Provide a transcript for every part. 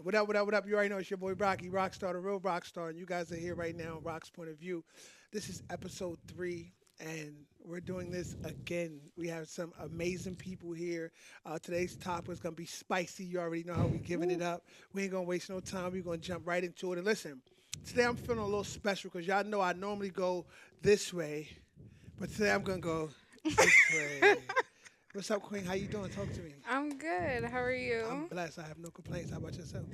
What up, what up, what up? You already know it's your boy Rocky, Rockstar, the real Rockstar, and you guys are here right now on Rock's Point of View. This is episode 3, and we're doing this again. We have some amazing people here. Today's topic is going to be spicy. You already know how we giving it up. We ain't going to waste no time. We're going to jump right into it. And listen, today I'm feeling a little special because y'all know I normally go this way, but today I'm going to go this way. What's up, Queen? How you doing? Talk to me. I'm good. How are I'm you? blessed. I have no complaints. How about yourself?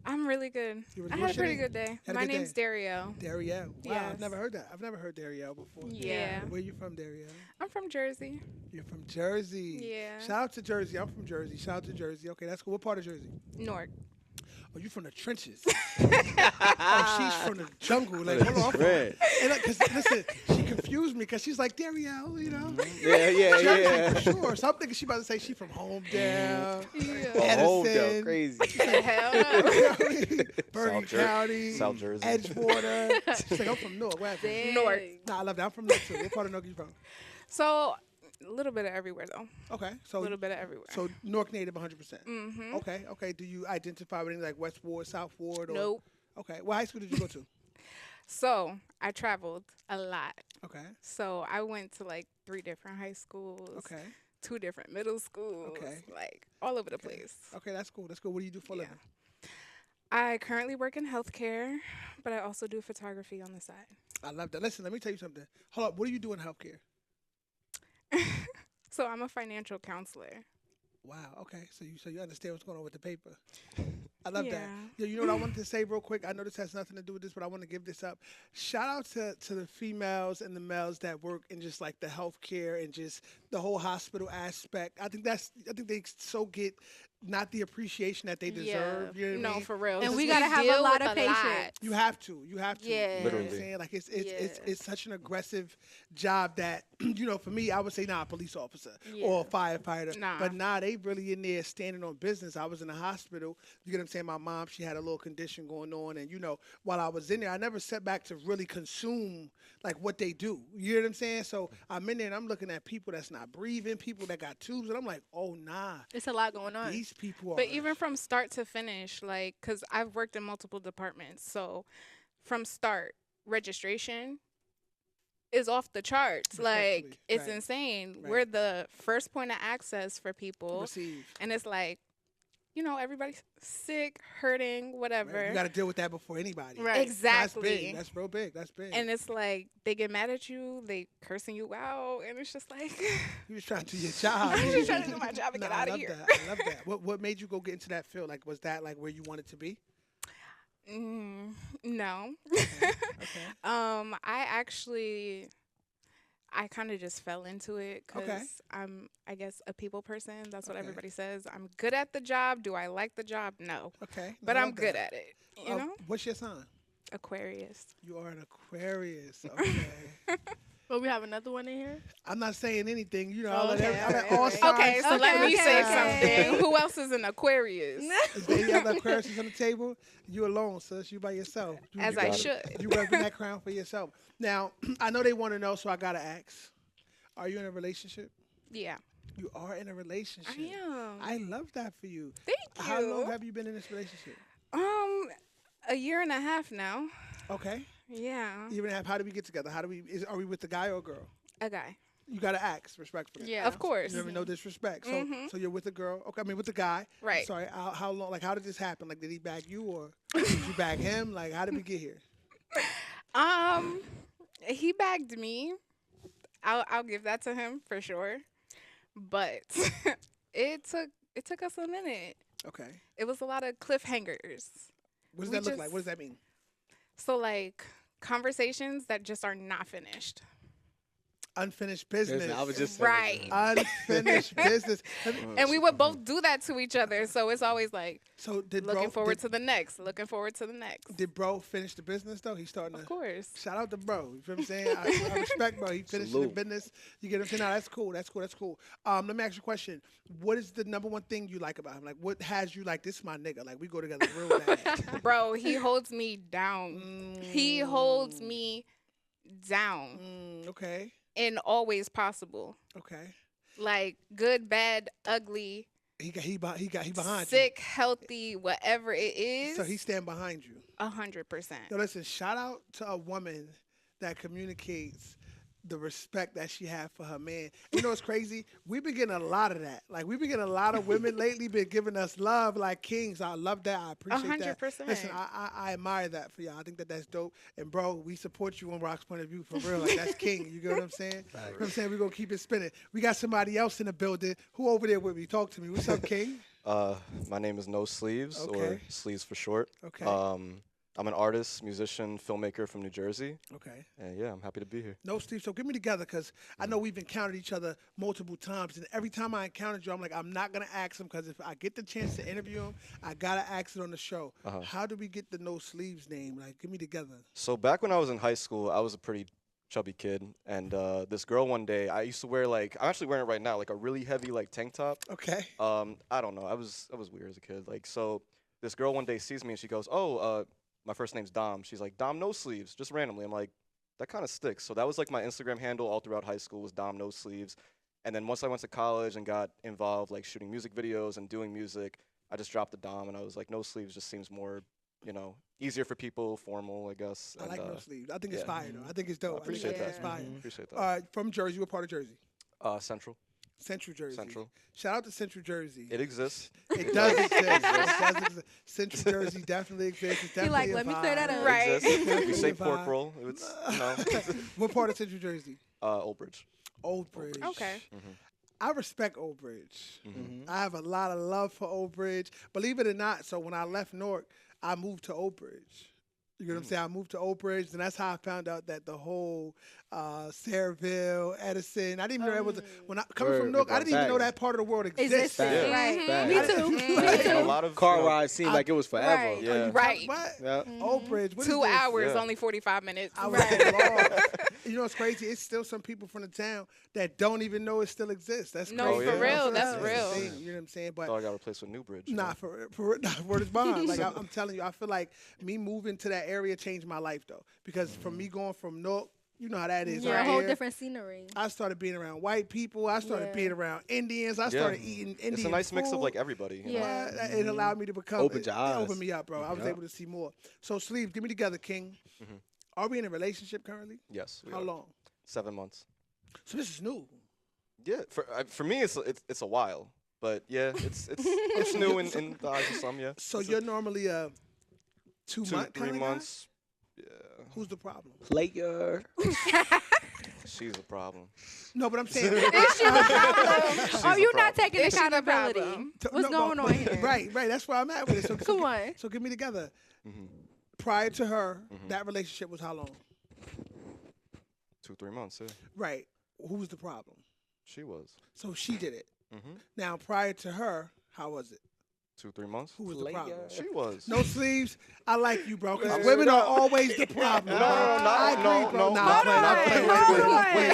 I'm really good. You I had what's a your pretty name? good day. Had a My good name's day? Dario. Darielle. Wow, I've Yes. never heard that. I've never heard Darielle before. Yeah. Where you from, Darielle? I'm from Jersey. You're from Jersey. Yeah. Shout out to Jersey. I'm from Jersey. Shout out to Jersey. Okay, that's cool. What part of Jersey? Newark. Oh, you from the trenches. Oh, she's from the jungle. Like, hold on. I'm from, Right. and like, 'cause, listen, she confused me because she's like, Darielle, you know? Yeah, Jersey for sure. So I'm thinking she about to say she from Homedale, Yeah. Oh, Edison. crazy. Hell no. You know what I mean? Bergen South Jer- County, South Jersey. Edgewater. She's like, I'm from Newark. Where happened? Newark. Nah, I love that. I'm from Newark too. What part of Newark you from? So, a little bit of everywhere, though. Okay, A so little bit of everywhere. so Newark native 100%. Mm-hmm. Okay, okay. Do you identify with any like West Ward, South Ward? Or, Nope. Okay. What high school did you go to? So, I traveled a lot. Okay. So, I went to like 3 different high schools, Okay. 2 different middle schools, Okay. like all over the Okay. place. Okay, that's cool. That's cool. What do you do for a Yeah. living? I currently work in healthcare, but I also do photography on the side. I love that. Listen, let me tell you something. Hold up. What do you do in healthcare? So I'm a financial counselor. Wow. Okay. So you understand what's going on with the paper. I love that. Yeah. Yeah, you know what I wanted to say real quick? I know this has nothing to do with this, but I want to give this up. Shout out to the females and the males that work in just like the healthcare and just the whole hospital aspect. I think they so get not the appreciation that they deserve. You know what I No, mean? for real. And 'cause we gotta have a deal lot with of patience. You have to. You have to. Yeah. You know what I'm Literally. saying? Like it's Yeah. it's such an aggressive job that you know, for me, I would say a police officer Yeah. or a firefighter. Nah. But they really in there standing on business. I was in the hospital. You get what I'm saying? My mom, she had a little condition going on, and you know, while I was in there, I never sat back to really consume like what they do. You know what I'm saying? So I'm in there and I'm looking at people that's not breathing, people that got tubes, and I'm like, oh nah, It's a lot going on. these people are. But even from start to finish, like, because I've worked in multiple departments. So from start, registration is off the charts. Respectfully, Like, it's right. insane. Right. We're the first point of access for people. receive. And it's like, you know, everybody's sick, hurting, whatever. Right? You got to deal with that before anybody. Right. Exactly. That's big. That's real big. That's big. And it's like they get mad at you, they cursing you out, and it's just like You was trying to do your job. I was just trying to do my job and Nah, get I out of love here. That. I love that. What made you go get into that field? Like, was that like where you wanted to be? No. Okay. I kind of just fell into it because Okay. I'm, I guess, a people person. That's what Okay. everybody says. I'm good at the job. Do I like the job? No. Okay. But I I'm love good that. at it. You know? What's your sign? Aquarius. You are an Aquarius. Okay. But we have another one in here. I'm not saying anything. You know, Oh, okay, I let alright, all alright. signs. Okay, so let Okay, me okay, say okay. something. Who else is an Aquarius? Is there any other Aquarius on the table? You alone, sis. You by yourself. As You I got it. should. You repping that crown for yourself. Now, I know they want to know, so I gotta ask. Are you in a relationship? Yeah. You are in a relationship. I am. I love that for you. Thank you. How long have you been in this relationship? A year and a half now. Okay. Yeah. Even half. How do we get together? Are we with the guy or a girl? A guy. You gotta ask respectfully. Yeah. Of course. You never know disrespect. So so you're with a girl. Okay. I mean with the guy. Right. Sorry. How long? Like how did this happen? Like did he bag you or did you bag him? Like how did we get here? He bagged me. I'll give that to him for sure. But it took us a minute. Okay. It was a lot of cliffhangers. What does We that look like? just- What does that mean? So like conversations that just are not finished. Unfinished business. I was just saying Right. Unfinished business. And we would both do that to each other. So it's always like So did looking bro, forward did, to the next, looking forward to the next. did bro finish the business though? He's starting Of to. course. Shout out to bro. You feel what I'm saying? I respect bro. He finished the Salute. business. You get what I'm saying? No, that's cool. That's cool. That's cool. Let me ask you a question. What is the number one thing you like about him? Like, what has you like? This is my nigga. Like, we go together real bad. Bro, he holds me down. He holds me down Okay. in all ways possible. Okay. Like good, bad, ugly. he behind sick, healthy, whatever it you. is. So he stand behind you. 100%. Now listen, shout out to a woman that communicates the respect that she had for her man. You know what's crazy? We've been getting a lot of that. Like we've been getting a lot of women lately been giving us love like kings. I love that. I appreciate that. 100%. Listen, I admire that for y'all. I think that that's dope. And bro, we support you on Rock's point of view for real. Like that's king. You get what I'm saying? You know what I'm saying? We're gonna keep it spinning. We got somebody else in the building. Who over there with me? Talk to me. What's up, King? My name is No Sleeves, Okay. or Sleeves for short. Okay. I'm an artist, musician, filmmaker from New Jersey, Okay. and yeah, I'm happy to be here. No, Steve. So get me together because I know we've encountered each other multiple times, and every time I encountered you, I'm like, I'm not gonna ask him because if I get the chance to interview him, I gotta ask it on the show. How do we get the No Sleeves name? Like, get me together. So back when I was in high school, I was a pretty chubby kid, and this girl one day, I used to wear I'm actually wearing it right now, like a really heavy tank top. Okay. I don't know, I was weird as a kid. So this girl one day sees me and she goes, "Oh, my first name's Dom." She's like, "Dom No Sleeves," just randomly. I'm like, that kind of sticks. So that was like my Instagram handle all throughout high school was Dom No Sleeves. And then once I went to college and got involved shooting music videos and doing music, I just dropped the Dom and I was like, No Sleeves just seems more, easier for people, formal, I guess. I and, like No Sleeves. I think it's yeah. fire though. I think it's dope. I appreciate think that. It's fire. Appreciate that. All right, from Jersey. What part of Jersey? Central. Central Jersey. Central. Shout out to Central Jersey. It exists. It does exist. It does exist. Central Jersey definitely exists. It's He definitely like, a let me clear that vibe. up. Right. It exists. If you say Definitely a pork vibe. roll, it's, What part of Central Jersey? Old Bridge. Old Bridge. Okay. I respect Old Bridge. Mm-hmm. I have a lot of love for Old Bridge. Believe it or not, so when I left Newark, I moved to Old Bridge. You know what I'm saying? I moved to Old Bridge, and that's how I found out that the whole Saraville, Edison. I didn't even know it was when I coming from Word. Newark. I didn't even know Facts. that part of the world Existed. existed. Yeah. Right. Facts. Me Facts. too. Me And a too. lot of Car ride seemed like it was forever. Right. Yeah. Right. What? Yeah. Old Bridge. What is 2 this? hours, Yeah. only 45 minutes. I was lost. You know what's crazy? It's still some people from the town that don't even know it still exists. That's No, crazy. for You know, real, so that's the real. thing, you know what I'm saying? But So I got replaced with Newbridge. nah, for word is bond. Like I'm telling you, I feel like me moving to that area changed my life though, because from me going from Newark, you know how that is. Yeah, out a whole here. different scenery. I started being around white people. I started Yeah. being around Indians. I started eating Indian It's a nice mix of food. everybody. You know? Yeah. It allowed me to become. Opened your it eyes. opened me up, bro. I was Yeah. able to see more. So, Sleeves, get me together, King. Are we in a relationship currently? Yes. we How are. long? 7 months. So this is new. Yeah. For me, it's a while, but yeah, it's new in the eyes of some. Yeah. So you're normally a 2 2 month 3 kinda months. Yeah. guy? Who's the problem? Player. She's a problem. No, but I'm saying. Is she the problem? She's Oh, the you're not problem. taking Is she the accountability. problem? What's No, going but- on here? Right, that's where I'm at with it. So, Come on. So get me together. Mm-hmm. Prior to her, that relationship was how long? 2 3 months. Yeah. Right. Who was the problem? She was. So she did it. Mm-hmm. Now, prior to her, how was it? 2 3 months. Who was the problem? She was. No Sleeves. I like you, bro. Because Word women are up. always the problem. No, bro. no, no, I agree, no, bro. no, Nah, no, I'm playing, no, I'm no, playing.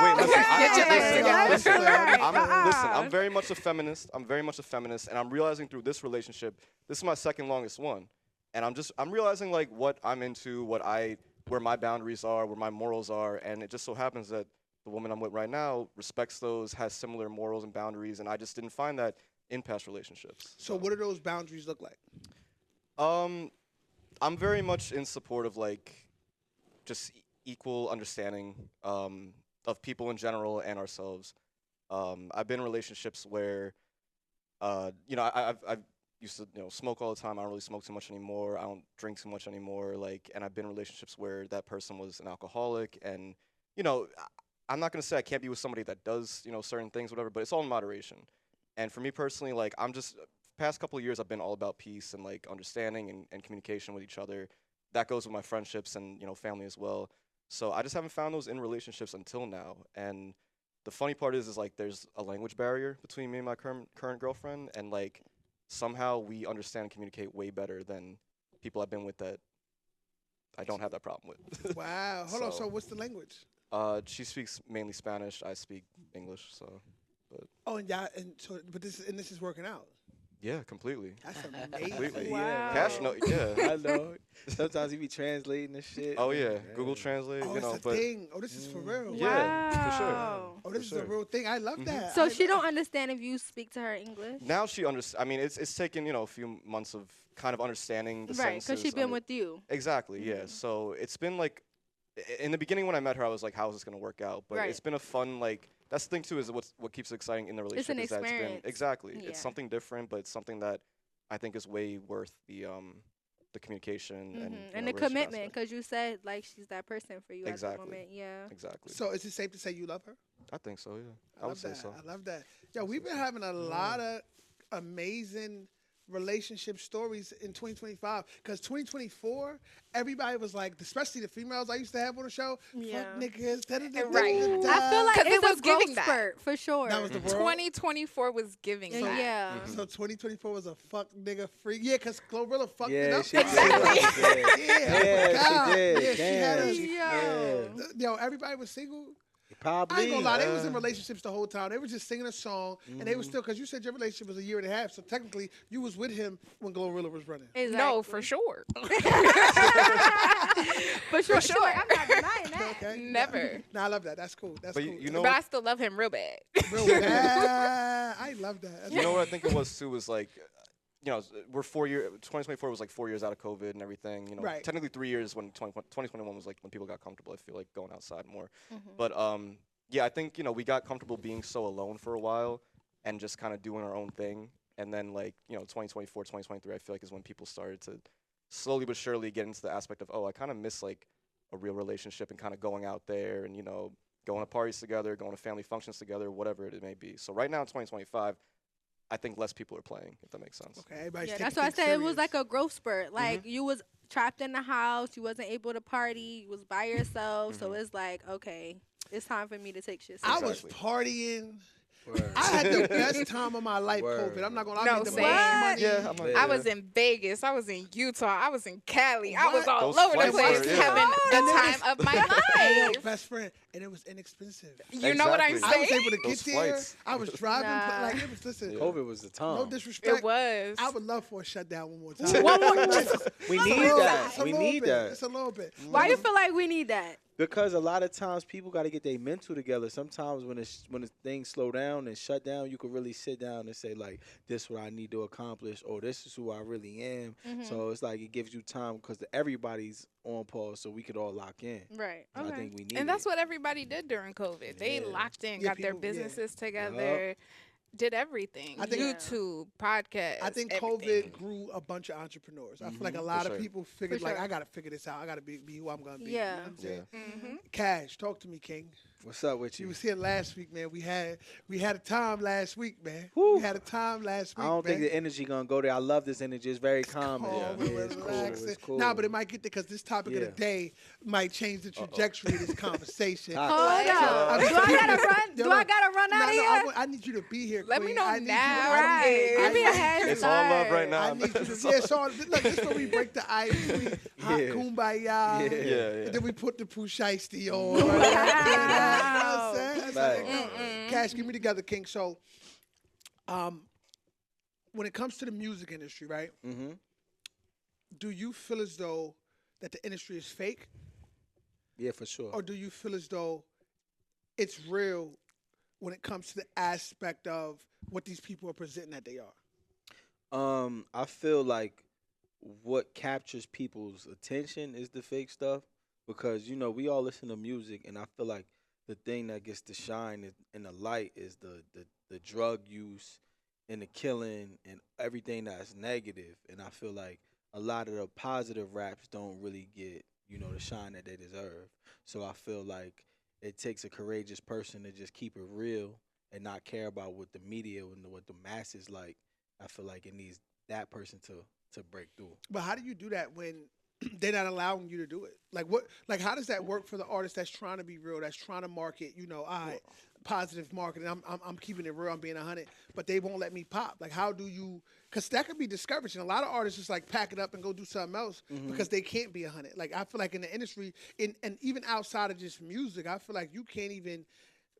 wait, listen, Get your legs together. listen, I'm very much a feminist. And I'm realizing through this relationship, this is my second longest one, and I'm realizing like what I'm into, where my boundaries are, where my morals are, and it just so happens that the woman I'm with right now respects those, has similar morals and boundaries, and I just didn't find that in past relationships. So what do those boundaries look like? I'm very much in support of just equal understanding of people in general and ourselves. I've been in relationships where, I've used to smoke all the time. I don't really smoke too much anymore. I don't drink too much anymore. And I've been in relationships where that person was an alcoholic, and I'm not gonna say I can't be with somebody that does certain things, whatever. But it's all in moderation. And for me personally, I'm just past couple of years I've been all about peace and understanding and communication with each other. That goes with my friendships and family as well. So I just haven't found those in relationships until now. And the funny part is there's a language barrier between me and my current girlfriend, and somehow we understand and communicate way better than people I've been with that I don't have that problem with. Wow. Hold on. So- So what's the language? She speaks mainly Spanish. I speak English. So Oh, and this is working out. yeah, completely. That's amazing. Completely. Wow. Cash no, yeah. I know. Sometimes he be translating the shit. Oh yeah, Google Translate. Oh, You know, it's a but thing. Oh, this is for real. Yeah, for sure. Wow. Oh, this is For a sure. real thing. I love that. So I- she don't understand if you speak to her English, now she understands. I mean, it's taken a few months of kind of understanding the right? Because sentences. she been with you. Exactly, yeah. So it's been like, in the beginning when I met her, I was like, how is this gonna work out? But Right. it's been a fun, like, that's the thing too, is what keeps it exciting in the relationship an is that it's been experience. exactly. Yeah. It's something different, but it's something that I think is way worth the communication and And the relationship commitment, aspect. because you said like she's that person for you at the Exactly. moment. Yeah. Exactly. So is it safe to say you love her? I think so, yeah. I I would love say that. so. I love that. Yo, we've been having a lot of amazing relationship stories in 2025 because 2024 everybody was like, especially the females I used to have on the show, Yeah. fuck niggas, Right. I feel like 'Cause it it's was a growth giving that. spurt for sure. that was the world. 2024 was giving And that. yeah. So 2024 was a fuck nigga free. Yeah, because Glorilla fucked it Yeah, up. she did. Exactly. Yeah, I Yeah, forgot. she did. Yeah, she had Damn, a- she- Yo. yeah. Yo, everybody was single. Probably. I ain't gonna lie, they was in relationships the whole time. They was just singing a song, and they was Mm-hmm. still, because you said your relationship was a year and a half, so technically you was with him when Glorilla was running. Exactly. No, for sure. For sure. For She's sure. like, I'm not denying that. Okay? Never. Nah, I love that. That's cool. That's But cool. you know But what? I still love him real bad. Real bad. I love that. That's You know what I think it was too was like, we're 4 years. 2024 was like 4 years out of COVID and everything. Right. Technically 3 years when 2021 was like when people got comfortable. I feel like going outside more. Mm-hmm. But yeah, I think we got comfortable being so alone for a while and just kind of doing our own thing. And then 2024, 2023, I feel like is when people started to slowly but surely get into the aspect of, oh, I kind of miss like a real relationship and kind of going out there and going to parties together, going to family functions together, whatever it may be. So right now in 2025. I think less people are playing, if that makes sense. Okay, everybody's Yeah, taking that's why I things said it was serious. like a growth spurt. Like you was trapped in the house, you wasn't able to party, you was by yourself. So it's like, okay, it's time for me to take shit I serious. was partying. Word. I had the best time of my life, Word. COVID. I'm not gonna lie. No, I made the same. most money. Yeah, I'm I was in Vegas. I was in Utah. I was in Cali. I was What? all Those over the flights place were- yeah. having the And it time was- of my Hey, yo, life. best friend, and it was inexpensive. You know what I'm Exactly. I was saying? able to get Those there. flights. I was driving. Nah. Like it was. Listen, COVID was the time. no disrespect. It was. I would love for a shutdown one more time. One more- We Just a need little that. bit, just a We little need bit, that. Just a little bit. Why you feel like we need that? Because a lot of times people got to get their mental together. Sometimes when the things slow down and shut down, you can really sit down and say like, "This is what I need to accomplish," or "This is who I really am." So it's like it gives you time because everybody's on pause, so we could all lock in. Right. And I think we need. And that's what everybody did during COVID. They Yeah. locked in, Yeah, got their people- yeah. businesses together, did everything. I think- YouTube, podcast. I think everything. COVID grew a bunch of entrepreneurs. I feel like a For lot of sure. people figured For like sure. I gotta figure this out. I gotta be who I'm gonna be. Yeah. You know what I'm saying? Mm-hmm. Cash, talk to me, King. What's up with You you? was here last week, man. We had a time last week, man. Whew. We had a time last week. I don't think man. the energy gonna go there. I love this energy. It's very calm. Oh, Yeah. we're it's cool. relaxing. It's cool. Nah, but it might get there because this topic of Yeah. the day might change the trajectory of this conversation. Top. Hold What? up. I'm Do I kidding. gotta run? Yo, Do I look. gotta run Nah, out of no, here? I need you to be here. Let me Queen. know I need now. You, Right. Give me a head It's all love start. right now. I need you to. Yeah, so look, this is where we break the ice. We hot Yeah. kumbaya. Yeah. And then we put the Pooh Shiesty on. Wow. Right? You know what I'm saying? That's how it Right. goes. Cash, get me together, King. So, when it comes to the music industry, right? Mm-hmm. Do you feel as though that the industry is fake, Yeah, for sure. or do you feel as though it's real when it comes to the aspect of what these people are presenting that they are? I feel like what captures people's attention is the fake stuff because we all listen to music, and I feel like the thing that gets to shine in the light is the drug use and the killing and everything that's negative. And I feel like a lot of the positive raps don't really get the shine that they deserve. So I feel like it takes a courageous person to just keep it real and not care about what the media and what the masses like. I feel like it needs that person to break through. But how do you do that when they're not allowing you to do it? Like how does that work for the artist that's trying to be real, that's trying to market, all right, positive marketing. I'm keeping it real, I'm being 100, but they won't let me pop. Like how do you, because that could be discouraging. A lot of artists just like pack it up and go do something else because they can't be 100. Like I feel like in the industry, and even outside of just music, I feel like you can't even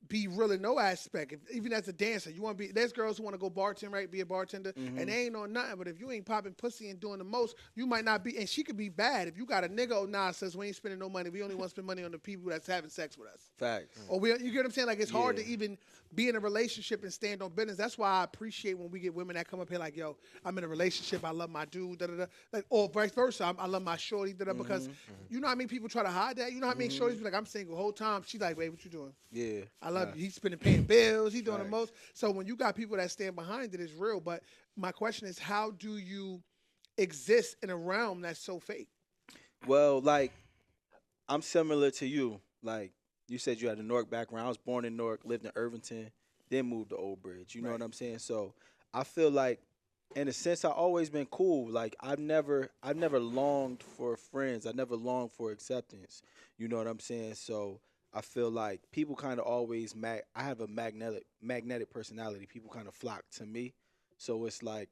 be real in no aspect. Even as a dancer, you want to be. There's girls who want to go bartend, right? Be a bartender, and they ain't on nothing. But if you ain't popping pussy and doing the most, you might not be. And she could be bad. If you got a nigga, oh nah, says we ain't spending no money. We only want to spend money on the people that's having sex with us. Facts. Or you get what I'm saying? Like it's hard to Yeah. even be in a relationship and stand on business. That's why I appreciate when we get women that come up here like, yo, I'm in a relationship. I love my dude. Da da da. Like, or vice versa. I love my shorty. Da da. Because you know how many people try to hide that. You know how many shorties be like, I'm single the whole time. She like, wait, what you doing? Yeah. I love you. He's spending paying bills. He's doing the Facts. most. So when you got people that stand behind it, it's real. But my question is, how do you exist in a realm that's so fake? Well, like, I'm similar to you. Like, you said you had a Newark background. I was born in Newark, lived in Irvington, then moved to Old Bridge. You know what I'm saying? So I feel like, in a sense, I've always been cool. Like, I've never longed for friends. I never longed for acceptance. You know what I'm saying? So I feel like people kind of always I have a magnetic personality. People kind of flock to me. So it's like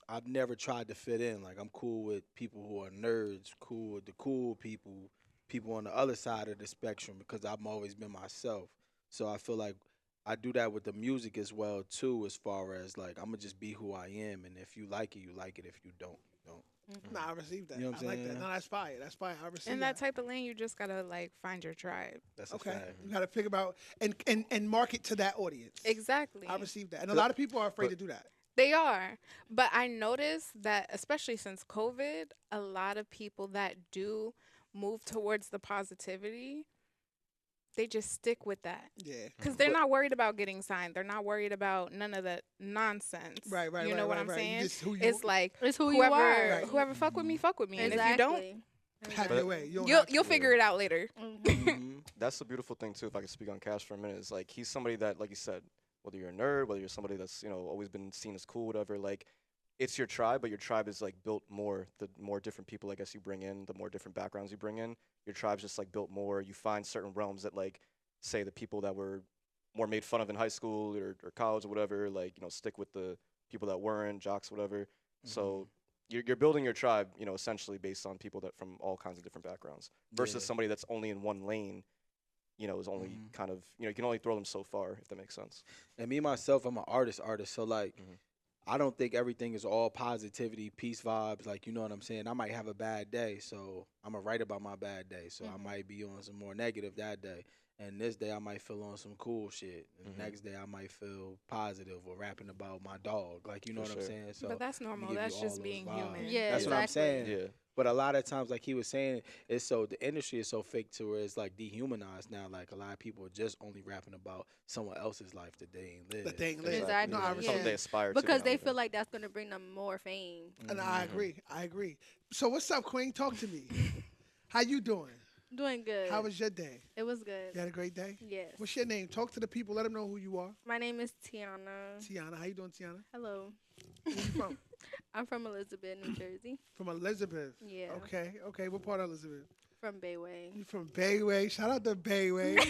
I've never tried to fit in. Like, I'm cool with people who are nerds, cool with the cool people on the other side of the spectrum, because I've always been myself. So I feel like I do that with the music as well too, as far as like I'm gonna just be who I am, and if you like it, you like it. If you don't, you don't. Nah, I received that. You know what I'm I like saying? that. No, that's fire. That's fire. I received In that type of lane, you just gotta like find your tribe. That's Okay. a fact. You got to figure out and market to that audience. Exactly. I received that. And a lot of people are afraid to do that. They are. But I noticed that, especially since COVID, a lot of people that do move towards the positivity, they just stick with that. Yeah. Because they're not worried about getting signed. They're not worried about none of that nonsense. Right. You know what I'm You saying? just who you It's like It's who you whoever are. Right. whoever fuck with me, fuck with me. And Exactly. if you don't, have your way. You don't you'll have to. you'll figure it out later. Mhm. That's the beautiful thing too. If I could speak on Cash for a minute, is like he's somebody that, like you said, whether you're a nerd, whether you're somebody that's always been seen as cool, whatever. Like, it's your tribe, but your tribe is like built more. The more different people, I guess, you bring in, the more different backgrounds you bring in. Your tribe's just like built more. You find certain realms that, like, say the people that were more made fun of in high school or college or whatever, like, stick with the people that weren't jocks, whatever. So you're building your tribe, essentially based on people that from all kinds of different backgrounds versus Yeah. somebody that's only in one lane, is only kind of, you can only throw them so far, if that makes sense. And me myself, I'm an artist. So like, Mhm. I don't think everything is all positivity, peace vibes. Like, you know what I'm saying? I might have a bad day, so I'm gonna write about my bad day. So I might be on some more negative that day. And this day I might feel on some cool shit. And the next day I might feel positive or rapping about my dog. Like, you know For what I'm sure. saying? So But that's let me normal. give you That's all just those being vibes. human. Yeah, That's what I'm exactly. saying. Yeah. But a lot of times, like he was saying, it's so the industry is so fake to where it's like dehumanized now. Like, a lot of people are just only rapping about someone else's life that they ain't live. That they ain't live. Exactly. No, I Yeah. respect Something they that. aspire to. Because be they not feel even. like that's gonna bring them more fame. And I agree. So what's up, Queen? Talk to me. How you doing? Doing good. How was your day? It was good. You had a great day? Yes. What's your name? Talk to the people. Let them know who you are. My name is Tiana. Tiana. How you doing, Tiana? Hello. Where you from? I'm from Elizabeth, New Jersey. From Elizabeth. Yeah. Okay. What part of Elizabeth? From Bayway. You from Bayway. Shout out to Bayway.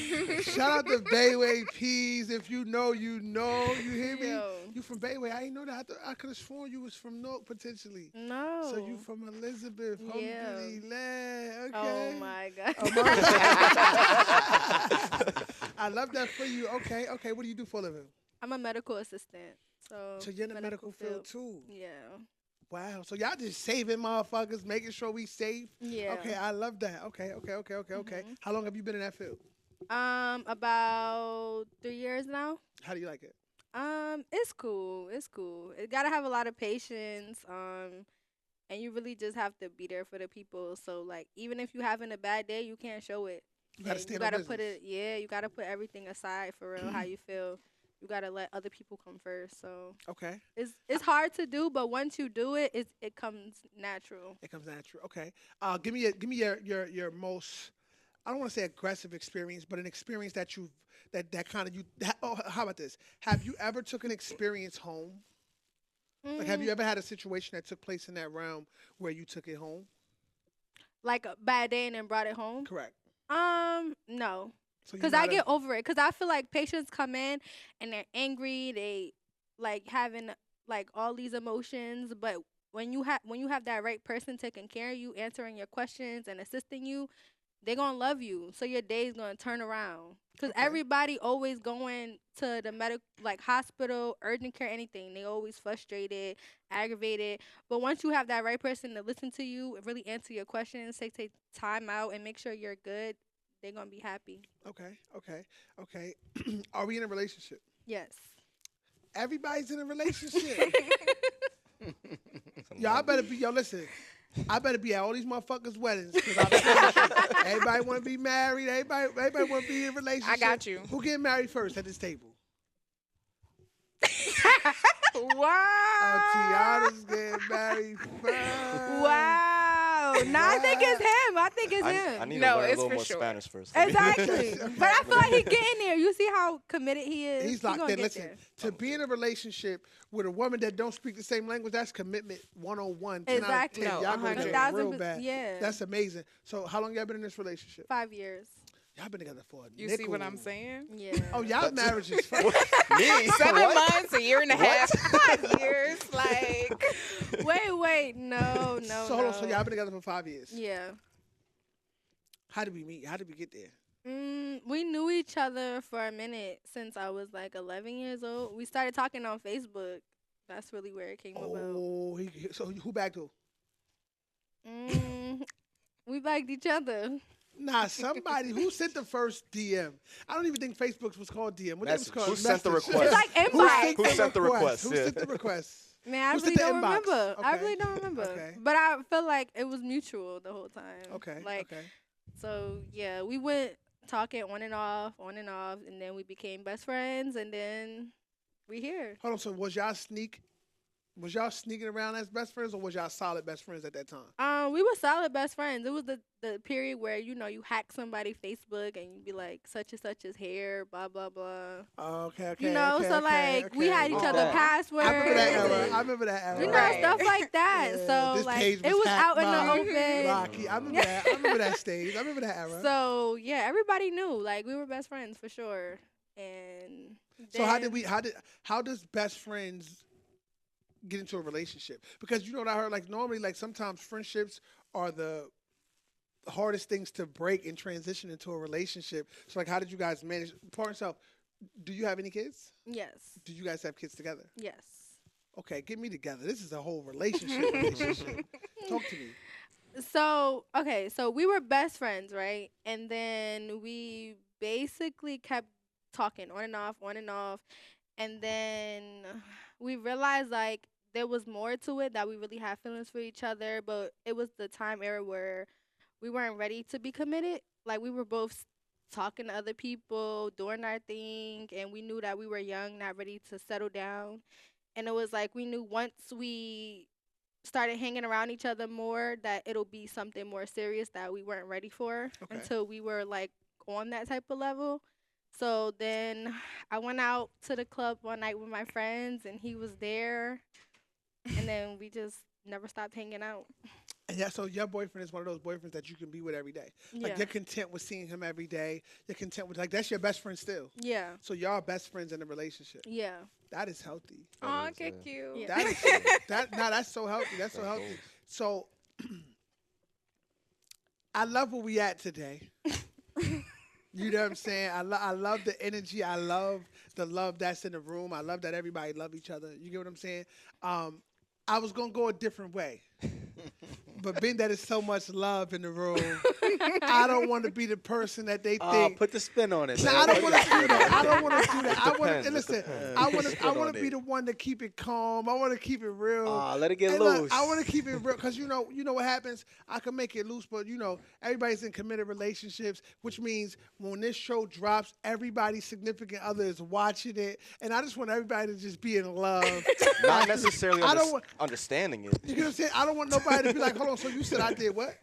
Shout out to Bayway Peas. If you know, you know. You hear me? Yo. You from Bayway. I didn't know that. I could have sworn you was from Newark potentially. No. So you from Elizabeth. Yeah. Alhamdulillah. Okay. Oh my God. I love that for you. Okay. What do you do for a living? I'm a medical assistant. So you're in the medical field too. Yeah. Wow. So y'all just saving motherfuckers, making sure we safe. Yeah. Okay, I love that. Okay. How long have you been in that field? About 3 years now. How do you like it? It's cool. It gotta have a lot of patience. And you really just have to be there for the people. So like, even if you having a bad day, you can't show it. You gotta And stand you on gotta put business. it. Yeah, you gotta put everything aside for real. How you feel. You gotta let other people come first. So Okay. it's hard to do, but once you do it, it comes natural. It comes natural. Okay. Give me your most, I don't want to say aggressive experience, but an experience that you've that kind of you. Oh, how about this? Have you ever took an experience home? Like, have you ever had a situation that took place in that realm where you took it home? Like a bad day and then brought it home? Correct. No. So you're Because I not a- get over it. Because I feel like patients come in and they're angry. They like having like all these emotions. But when you have that right person taking care of you, answering your questions and assisting you, they're gonna love you. So your day's gonna turn around. Cause Okay. everybody always going to the medical, like hospital, urgent care, anything. They always frustrated, aggravated. But once you have that right person to listen to you and really answer your questions, take time out and make sure you're good, they're gonna be happy. Okay. Okay. Okay. Are we in a relationship? Yes. Everybody's in a relationship. Yo, I better be. Yo, listen. I better be at all these motherfuckers' weddings because everybody want to be married. Everybody want to be in a relationship. I got you. Who getting married first at this table? Wow. Tiana's getting married first. Wow. No, I think it's him. I think it's I him. need No, to learn a it's little for more sure. Spanish first. Exactly. But I feel like he's getting there. You see how committed he is? He's He locked gonna in. get Listen, there. to be in a relationship with a woman that don't speak the same language, that's commitment 101. 10 Exactly. Out of 10. No, Y'all gonna do 100. it real bad. Yeah. That's amazing. So how long y'all been in this relationship? 5 years. Y'all been together for a You see what I'm nickel. saying? Yeah. Oh, y'all marriage is fun. Me? 7 What? months, a year and a half, 5 years. Like, Wait. No. So hold on. So y'all been together for 5 years. Yeah. How did we meet? How did we get there? We knew each other for a minute since I was like 11 years old. We started talking on Facebook. That's really where it came about. Oh, so who backed who? We backed each other. Nah, somebody who sent the first DM. I don't even think Facebook was called DM. What it was Message. called? Who sent the Message. request? It's like Who inbox. sent Who sent the request? Who Yeah. sent the request? Man, I Who really sent the don't inbox? remember. I Okay. really don't remember. Okay. But I feel like it was mutual the whole time. Okay. Like, okay. so yeah, we went talking on and off, and then we became best friends, and then we here. Hold on. So was y'all sneaking around as best friends, or was y'all solid best friends at that time? We were solid best friends. It was the period where you hack somebody Facebook and you be like such and such is here, blah blah blah. Oh, okay. Okay. You know, okay, so okay, like we had each okay. other Oh. passwords. I remember that era. and, I remember that era. you know, Right. stuff like that. Yeah, So this like page it was hacked out in the by open. Rocky. I remember that. I remember that stage. I remember that era. So yeah, everybody knew. Like we were best friends for sure. And So how then- does best friends get into a relationship? Because you know what I heard, like normally, like sometimes friendships are the hardest things to break and transition into a relationship. So like, how did you guys manage? For yourself, do you have any kids? Yes. Do you guys have kids together? Yes. Okay, get me together. This is a whole relationship. Talk to me. So we were best friends, right? And then we basically kept talking on and off. And then we realized like there was more to it, that we really had feelings for each other, but it was the time era where we weren't ready to be committed. Like we were both talking to other people, doing our thing, and we knew that we were young, not ready to settle down. And it was like we knew once we started hanging around each other more that it'll be something more serious that we weren't ready for Okay. until we were like on that type of level. So then I went out to the club one night with my friends and he was there, and then we just never stopped hanging out. And yeah, so your boyfriend is one of those boyfriends that you can be with every day. Like Yeah. you're content with seeing him every day. You're content with like that's your best friend still. Yeah. So y'all are best friends in a relationship. Yeah. That is healthy. oh, is, get yeah. cute. Yeah. That is that's so healthy. That's so That's healthy. gold. So I love where we at today. You know what I'm saying? I love the energy. I love the love that's in the room. I love that everybody love each other. You get what I'm saying? I was gonna go a different way. But being that there's so much love in the room, I don't want to be the person that they think. Put the spin on it. No, man. I don't want to do that. I don't want to do that. I want depends, to it listen. depends. I want Spin to. I on want to be it. the one to keep it calm. I want to keep it real. Let it get And look, loose. I want to keep it real because you know what happens. I can make it loose, but everybody's in committed relationships, which means when this show drops, everybody's significant other is watching it, and I just want everybody to just be in love. Not necessarily I don't want. understanding it. You know what I'm saying? I don't want nobody to be like, hold on. So you said I did what?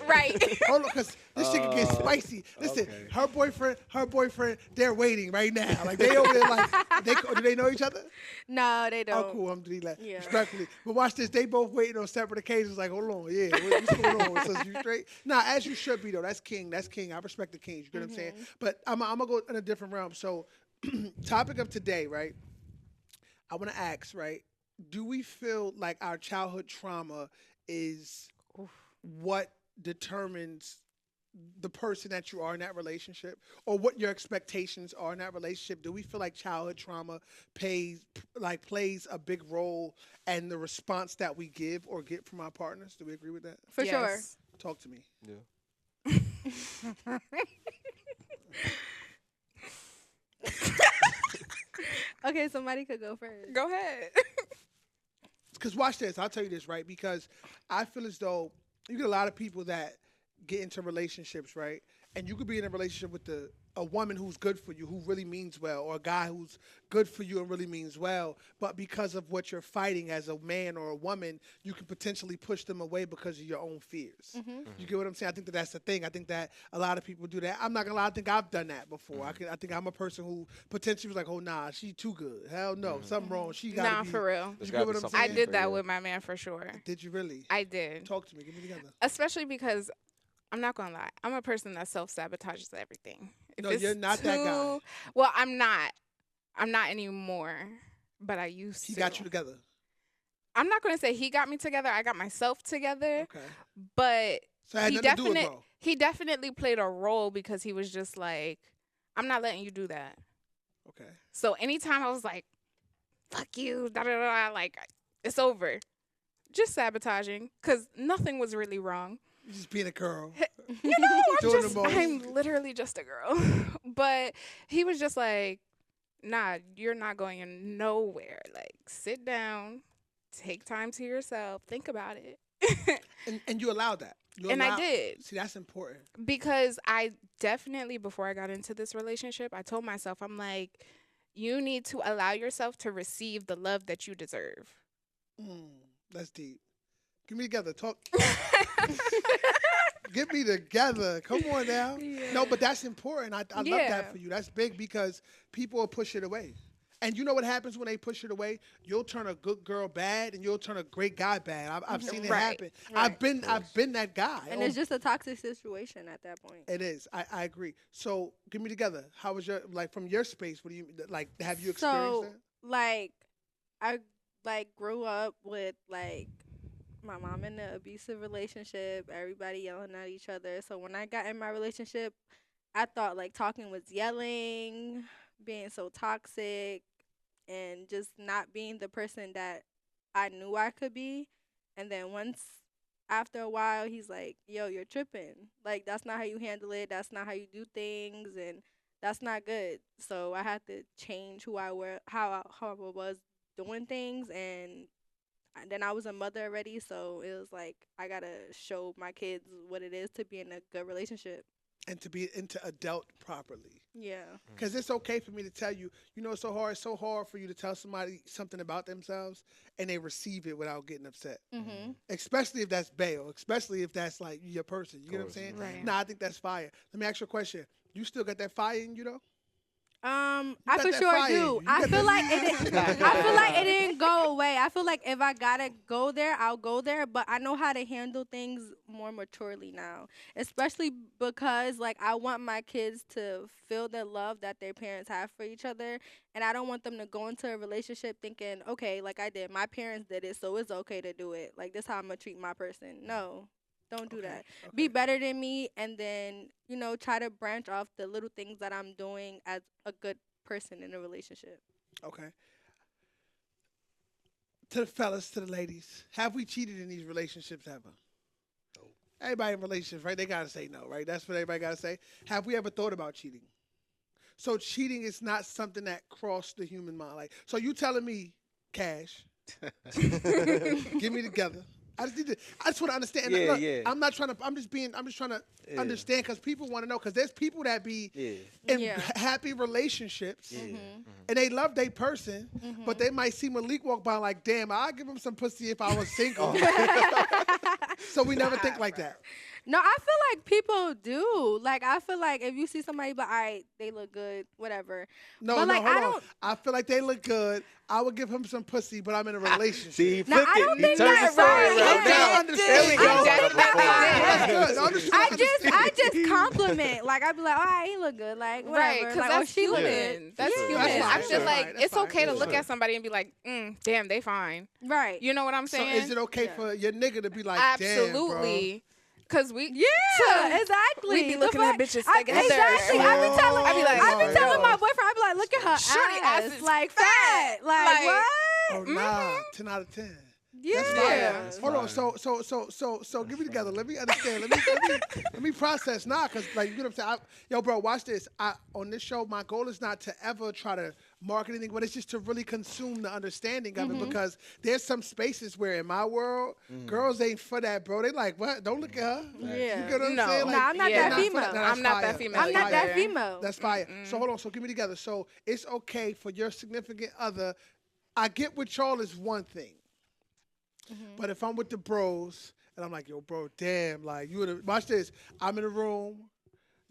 Right. Hold on, because this shit can get spicy. Listen, okay. her boyfriend, they're waiting right now. Like they over there, like do they know each other? No, they don't. Oh, cool. I'm like, Yeah. respectfully. But watch this. They both waiting on separate occasions. Like, hold on, yeah, what's going on? So you straight? Nah, as you should be though. That's king. That's king. I respect the kings. You know what I'm saying? But I'm gonna go in a different realm. So, topic of today, right? I want to ask, right? Do we feel like our childhood trauma is what determines the person that you are in that relationship, or what your expectations are in that relationship? Do we feel like childhood trauma plays a big role in the response that we give or get from our partners? Do we agree with that? For sure. Yes. Talk to me. Yeah. Okay, somebody could go first. Go ahead. Because watch this. I'll tell you this, right? Because I feel as though you get a lot of people that get into relationships, right? And you could be in a relationship with a woman who's good for you, who really means well, or a guy who's good for you and really means well. But because of what you're fighting as a man or a woman, you can potentially push them away because of your own fears. You get what I'm saying? I think that's the thing. I think that a lot of people do that. I'm not gonna lie. I think I've done that before. I think I'm a person who potentially was like, oh nah, she too good. Hell no, something wrong. She got Nah, for real. There's You gotta get what be I'm something I saying? did that for you. with my man for sure. Did you really? I did. Talk to me. Get me together. Especially because I'm not gonna lie, I'm a person that self-sabotages everything. If No, it's you're not that guy. Well, I'm not. I'm not anymore. But I used He to. got you together. I'm not gonna say he got me together. I got myself together. Okay. But So it had he nothing to do with definitely bro. he definitely played a role because he was just like, I'm not letting you do that. Okay. So anytime I was like, fuck you, da da da, like it's over. Just sabotaging, because nothing was really wrong. You just being a girl. You know, Doing the most. I'm literally just a girl. But he was just like, nah, you're not going in nowhere. Like, sit down, take time to yourself, think about it. And you allowed that. You And I allowed- did. See, that's important. Because I definitely, before I got into this relationship, I told myself, I'm like, you need to allow yourself to receive the love that you deserve. That's deep. Get me together. Talk. Get me together. Come on now. No, but that's important. I love Yeah. that for you. That's big because people will push it away. And you know what happens when they push it away? You'll turn a good girl bad, and you'll turn a great guy bad. I've seen it Right. happen. Right. I've been that guy. And it's just a toxic situation at that point. It is. I agree. So get me together. How was your from your space? What do you like? Have you So, experienced like, I grew up with like my mom in an abusive relationship, everybody yelling at each other. So when I got in my relationship, I thought like talking was yelling, being so toxic, and just not being the person that I knew I could be. And then once after a while, he's like, yo, you're tripping. Like, that's not how you handle it. That's not how you do things. And that's not good. So I had to change who I were, how I was doing things. And then I was a mother already. So it was like, I got to show my kids what it is to be in a good relationship. and to be into adult properly? Yeah. Because it's okay for me to tell you, you know, it's so hard. It's so hard for you to tell somebody something about themselves and they receive it without getting upset. Mm-hmm. Especially if that's bail. Especially if that's like your person. You get what I'm course. saying? Right. Nah, I think that's fire. Let me ask you a question. You still got that fire in you though? I got for that sure fire in you. do. You I got feel that- like I feel like it didn't go away. I feel like if I gotta go there, I'll go there. But I know how to handle things more maturely now, especially because like I want my kids to feel the love that their parents have for each other, and I don't want them to go into a relationship thinking, okay, like I did, my parents did it, so it's okay to do it. Like this how I'm gonna treat my person. No. Don't do that. Be better than me, and then, you know, try to branch off the little things that I'm doing as a good person in a relationship. Okay. To the fellas, to the ladies, have we cheated in these relationships ever? No. Everybody in relationships, right? They gotta say no, right? That's what everybody gotta say. Have we ever thought about cheating? So cheating is not something that crossed the human mind. Like, so you telling me, Cash, get me together. I just want to understand. Yeah, Look, yeah. I'm not trying to. I'm just trying to Yeah. understand because people want to know. Because there's people that be Yeah. in Yeah. happy relationships Yeah. and they love their person, but they might see Malik walk by like, damn, I'd give him some pussy if I was single. So we never think like that. No, I feel like people do. Like, I feel like if you see somebody, but they look good, whatever. No, But, no, like, hold I on. don't- I feel like they look good. I would give him some pussy, but I'm in a relationship. See, he Now, flipped I it. don't He think turned the that's story right. around. Okay, Yeah. I understand. There we go. That's good. I'm just trying to understand. I just compliment. Like, I'd be like, all right, he look good. Like, whatever. Right, because like, that's she look human. good. That's Yeah. human. That's I fine. feel That's like fine. That's it's okay to fine. look Sure. at somebody and be like, damn, they fine. Right. You know what I'm So saying? is it okay Yeah. for your nigga to be like, Absolutely. Cause we Yeah, exactly. we be The looking at fuck? bitches I- together. Exactly. I be telling, I be like, I be oh, telling yeah. my boyfriend, I be like, look at her Shorty ass ass, is like fat. fat, like what? Oh nah, 10 out of 10. Yeah. That's Yeah. fire. Hold on, so give me together. Let me understand. Let me process now, cause like you know what I'm saying. Yo, bro, watch this. On this show, my goal is not to ever try to market anything, but it's just to really consume the understanding of it, because there's some spaces where in my world, girls ain't for that, bro. They like, what? Don't look at her. Yeah. You get what I'm No. saying? Like, Nah, I'm not Yeah. that for female. Nah, that's I'm not that fire. female I'm not that either. female. That's fire. So hold on. So give me together. So it's okay for your significant other. I get with y'all is one thing. But if I'm with the bros and I'm like, yo, bro, damn, like watch this. I'm in the room,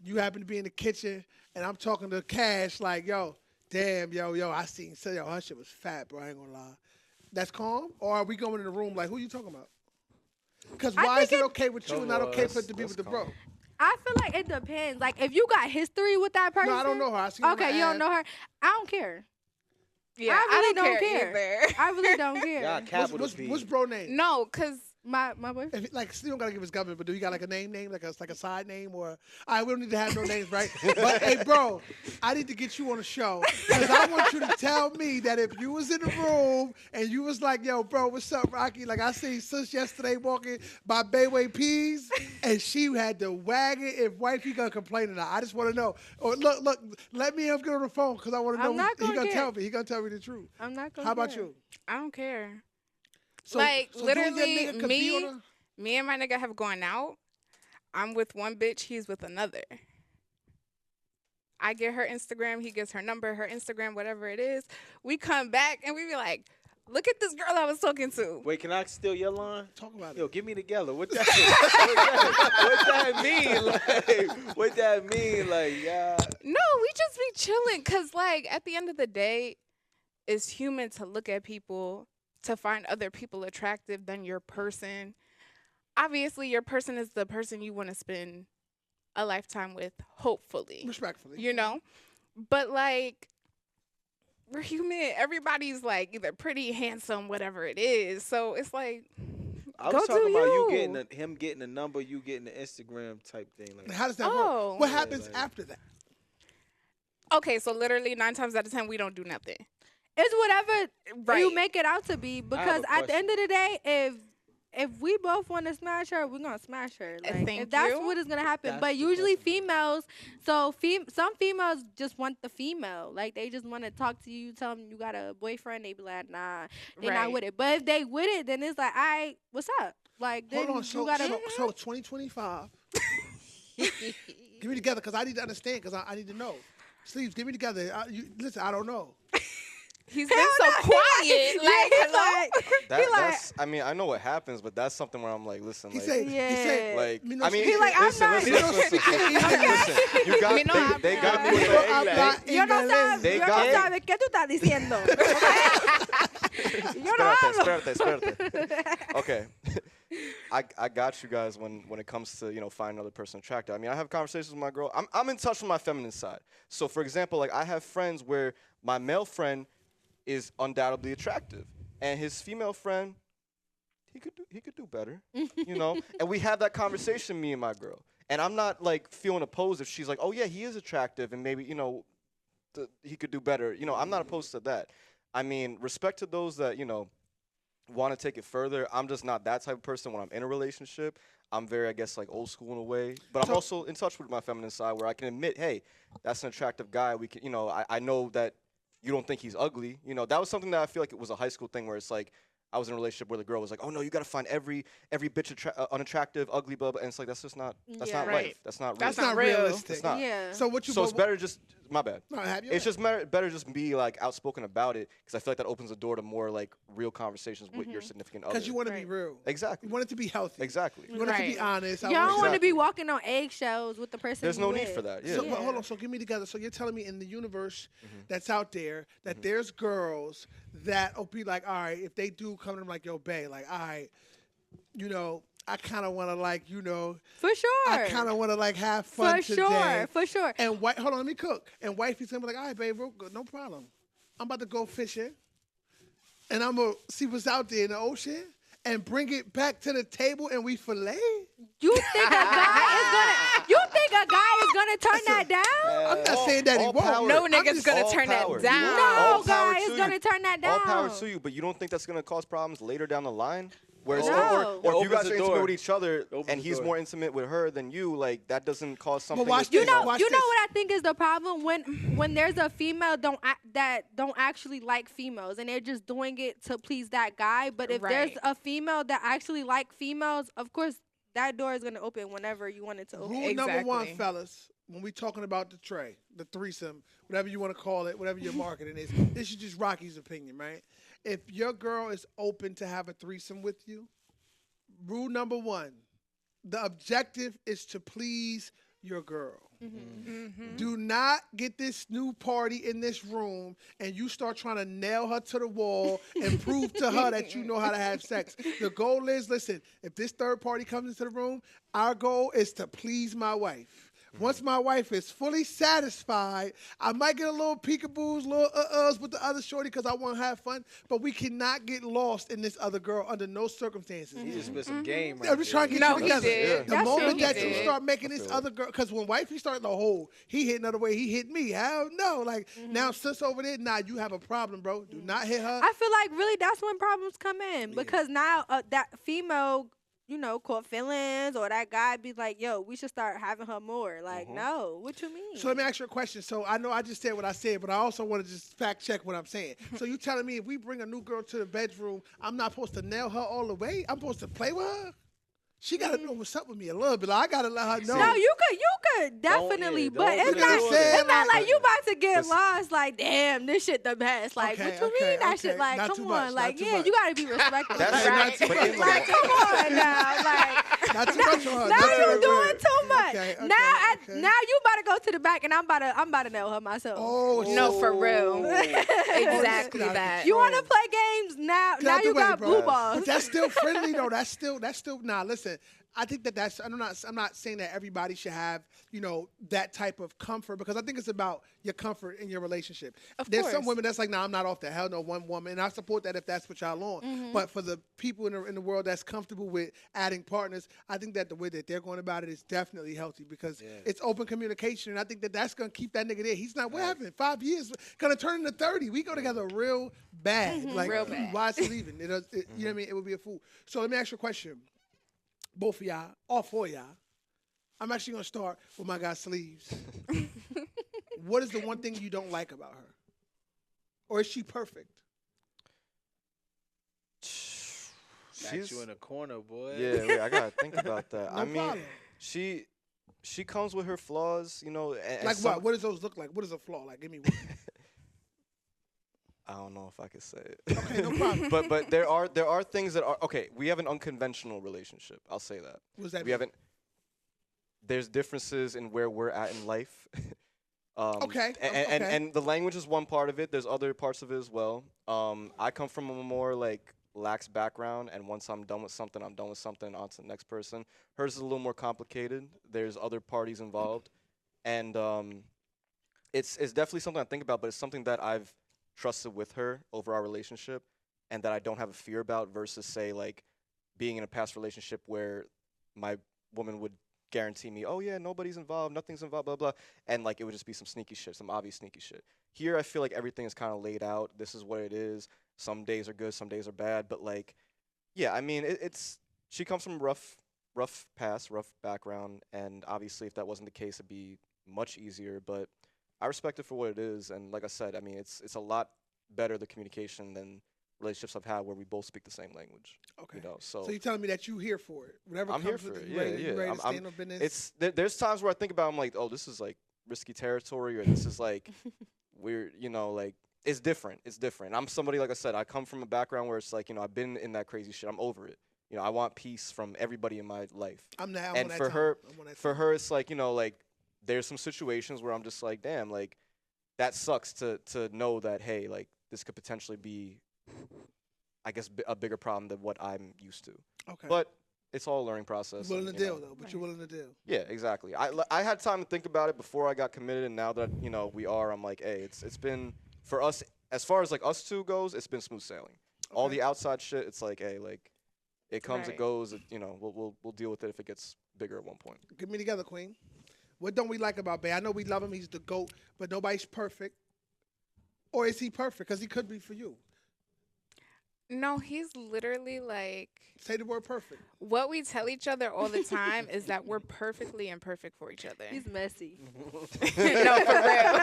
you happen to be in the kitchen, and I'm talking to Cash like, yo, damn, yo, I seen her shit was fat, bro. I ain't gonna lie. That's calm? Or are we going in the room like, who you talking about? Because why is it okay with you and not okay for it to be with the bro? I feel like it depends. Like if you got history with that person. No, I don't know her. I seen her Okay, on you the don't ad. know her. I don't care. Yeah, I really don't don't care. either. I really don't care. Y'all capital What's, P. what's bro name? No, cause My boyfriend. If, like, you don't gotta give his government, but do you got like a name, like a side name, or? All right, we don't need to have no names, right? But hey, bro, I need to get you on the show because I want you to tell me that if you was in the room and you was like, "Yo, bro, what's up, Rocky?" Like I seen sis yesterday walking by Bayway Peas, and she had to wag it. If wifey gonna complain or not, I just want to know. Or look, let me get on the phone because I want to know. I'm not He gonna gonna care. tell me. He gonna tell me the truth. I'm not gonna. How about care. you? I don't care. So, Like, so you and your literally, nigga could be me- on a- Me and my nigga have gone out. I'm with one bitch, he's with another. I get her Instagram, he gets her number, her Instagram, whatever it is. We come back and we be like, look at this girl I was talking to. Wait, can I steal your line? Talk about Yo, it. get me together. What that mean? Like, what that mean? Like, yeah. No, we just be chilling. Cause like at the end of the day, it's human to look at people, to find other people attractive than your person. Obviously, your person is the person you want to spend a lifetime with, hopefully. Respectfully. You know? But like, we're human. Everybody's like either pretty, handsome, whatever it is. So it's like, I go was talking do about you you. getting him getting the number, you getting the Instagram type thing. Like, How does that Oh. work? What Yeah, happens like- after that? okay, so literally 9 times out of 10, we don't do nothing. It's whatever Right. you make it out to be. Because a at the end of the day, if we both want to smash her, we're gonna smash her. Like Thank if that's you. what is gonna happen. That's But the usually question. females, so some females just want the female. Like they just want to talk to you, tell them you got a boyfriend. They be like, nah, they not Right. with it. But if they with it, then it's like, what's up? Like then Hold on, you gotta. so 2025. Give me together because I need to understand because I need to know. Sleeves, give me together. Listen, I don't know. He's been so quiet. Like, hello? That's. I mean, I know what happens, but that's something where I'm like, listen, He like, said, Yeah. like, Me no I mean, speak- He like, I'm listen, not- listen, Me no listen, speak- listen. You got, Me no they got habla. me with "Yo the habla Yo no inglés." sabes, They yo no got- sabes qué tú estás diciendo. Yo no hablo. Espérate. Okay. I got you guys when it comes to, finding another person attractive. I mean, I have conversations with my girl. I'm in touch with my feminine side. So for example, like I have friends where my male friend is undoubtedly attractive and his female friend, he could do better, And we have that conversation, me and my girl. And I'm not like feeling opposed if she's like, "Oh yeah, he is attractive and maybe, he could do better." I'm not opposed to that. I mean, respect to those that, want to take it further. I'm just not that type of person when I'm in a relationship. I'm very, I guess, like old school in a way. But I'm So- also in touch with my feminine side where I can admit, hey, that's an attractive guy. We can, I know that you don't think he's ugly. That was something that I feel like it was a high school thing where it's like I was in a relationship where the girl was like, "Oh no, you got to find every bitch unattractive, ugly, blah, blah." And it's like that's not Yeah. life. Right. That's not real. That's It's not not real. realistic. It's not. Yeah. So what you? So it's better just my bad. No, have you? It's just better just be like outspoken about it because I feel like that opens the door to more like real conversations with your significant other. because you want to be Right. real. Exactly. You want it to be healthy. Exactly. You want it to be Right. honest. I Y'all want don't want to Exactly. be walking on eggshells with the person. There's you no need with. for that. Yeah. So, but hold on. So give me together. So you're telling me in the universe that's out there that there's girls that'll be like, all right, if they do come to them like, yo, bae, like, all right, I kind of want to like, For sure. I kind of want to like have fun For today. sure. For sure. And hold on, let me cook. And wifey's gonna be like, all right, babe, real good, no problem. I'm about to go fishing, and I'm gonna see what's out there in the ocean. and bring it back to the table and we fillet? You think a guy is gonna? You think a guy is gonna turn that down? I'm not saying that he all won't. power. No I'm nigga's just- gonna all turn that power. down. No All power guy to is you. gonna turn that down. All power to you, but you don't think that's gonna cause problems later down the line? Whereas, No. or It if you guys opens are the intimate door. with each other It opens and the he's door. more intimate with her than you, like that doesn't cause something. watch with, this. You know, Watch you know this. what I think is the problem when there's a female that don't actually like females and they're just doing it to please that guy. But if there's Right. a female that actually like females, of course that door is gonna open whenever you want it to open. Rule number one, Exactly. fellas, when we talking about the tray, the threesome, whatever you want to call it, whatever your marketing is, this is just Rocky's opinion, right? If your girl is open to have a threesome with you, rule number one, the objective is to please your girl. Do not get this new party in this room and you start trying to nail her to the wall and prove to her that you know how to have sex. The goal is, listen, if this third party comes into the room, our goal is to please my wife. Once my wife is fully satisfied, I might get a little peekaboos, little uhs with the other shorty because I want to have fun, but we cannot get lost in this other girl under no circumstances. He just spit some game right I'm just trying to get No, you he together. did. The That's moment true, that he you did. start making this other girl, because when wifey started the whole, he hit another way, he hit me. Hell no. Like, now sis over there, nah, you have a problem, bro. Do not hit her. I feel like really that's when problems come in because now that female, caught feelings or that guy be like, yo, we should start having her more. Like, no, what you mean? So let me ask you a question. So I know I just said what I said, but I also want to just fact check what I'm saying. So you telling me if we bring a new girl to the bedroom, I'm not supposed to nail her all the way? I'm supposed to play with her? She gotta know what's up with me a little bit. I gotta let her know. No, you could definitely, Don't but do it's it. not. You know what I'm saying? It's not like you about to get Listen. lost. Like, damn, this shit the best. Like, Okay, what you okay, mean that okay. shit? Like, Not come too on, much, like, not too yeah, much. you gotta be respectful. That's Okay, right. not too But much. in the Like, come on now, like. Not too much on her. Now Not too you much. doing too much. Okay, okay, okay. Now you about to go to the back, and I'm about to nail her myself. Oh, No, shit. for real. Oh, Exactly shit. that. You want to play games now? Get Now out the you way, got bro. blue But balls. that's still friendly though. That's still nah. Listen, I think that's I'm not saying that everybody should have that type of comfort because I think it's about your comfort in your relationship. There's some course. women that's like, nah, I'm not off the hell no one woman, and I support that if that's what y'all on. But for the people in the world that's comfortable with adding partners, I think that the way that they're going about it is definitely healthy because it's open communication, and I think that that's gonna keep that nigga there. He's not what happened 5 years, gonna turn into 30. We go together real bad, like Real bad. why is he leaving? You know what I mean? It would be a fool. So let me ask you a question. Both of y'all, all four of y'all. I'm actually gonna start with my guy Sleeves. What is the one thing you don't like about her? Or is she perfect? Got you in a corner, boy. Yeah, wait, I gotta think about that. No I mean, problem. she comes with her flaws, and Like some- what? What does those look like? What is a flaw? Like, give me one. I don't know if I could say it. Okay, no problem. but there are things that are okay. We have an unconventional relationship. I'll say that. What does that We mean? haven't. There's differences in where we're at in life. Okay, And the language is one part of it. There's other parts of it as well. I come from a more like lax background, and once I'm done with something, I'm done with something. On to the next person. Hers is a little more complicated. There's other parties involved, and it's definitely something I think about. But it's something that I've trusted with her over our relationship, and that I don't have a fear about. Versus say like being in a past relationship where my woman would guarantee me, oh yeah, nobody's involved, nothing's involved, blah blah, and like it would just be some sneaky shit, some obvious sneaky shit. Here, I feel like everything is kind of laid out. This is what it is. Some days are good, some days are bad, but like, yeah, I mean, it's she comes from rough past, rough background, and obviously, if that wasn't the case, it'd be much easier. But I respect it for what it is, and like I said, I mean, it's a lot better the communication than relationships I've had where we both speak the same language. Okay. So So you're telling me that you here for it? Whatever I'm comes here with for it, it. you ready, Yeah, you yeah. ready to I'm- stand on business? it's there's times where I think about I'm like, oh, this is like risky territory, or this is like we're like it's different. It's different. I'm somebody, like I said, I come from a background where it's like I've been in that crazy shit. I'm over it. I want peace from everybody in my life. I'm and on that for time. her- I'm on that For time. her, it's like like there's some situations where I'm just like, damn, like that sucks to know that hey, like this could potentially be, I guess, a bigger problem than what I'm used to. Okay. But it's all a learning process. You're willing and, to you know, deal though, but you're willing to deal. Yeah, exactly. I had time to think about it before I got committed, and now that we are, I'm like, hey, it's been for us as far as like us two goes, it's been smooth sailing. All Okay. the outside shit, it's like, hey, like it comes, it Right. goes. We'll deal with it if it gets bigger at one point. Get me together, Queen. What don't we like about Bay? I know we love him. He's the GOAT, but nobody's perfect. Or is he perfect? Because he could be for you. No, he's literally like Say the word perfect. what we tell each other all the time is that we're perfectly imperfect for each other. He's messy. No, for real.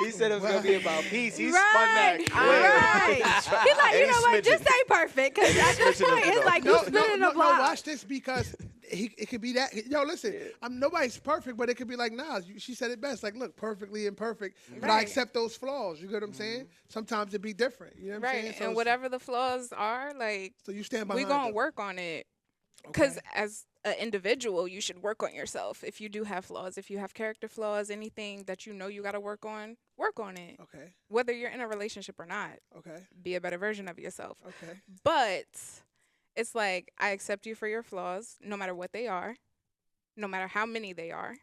He said it was gonna be about peace. He spun Right, that. right. He's like, you Any know what? Just smidgen. say perfect, because at this Smidgen of point, the it's dog. like you No, spinning no, the no, block. watch this because it could be that. Yo, listen, nobody's perfect, but it could be like, nah, she said it best. Like, look, perfectly imperfect, but I Right. accept those flaws. You get what I'm saying? Sometimes it be different. You know what I'm saying? Right. So And it's- whatever the flaws are, like So you stand we behind gonna them. work on it. Okay. Because as an individual, you should work on yourself. If you do have flaws, if you have character flaws, anything that you know you got to work on it. Okay. Whether you're in a relationship or not, Okay. be a better version of yourself. Okay. But it's like, I accept you for your flaws, no matter what they are, no matter how many they are.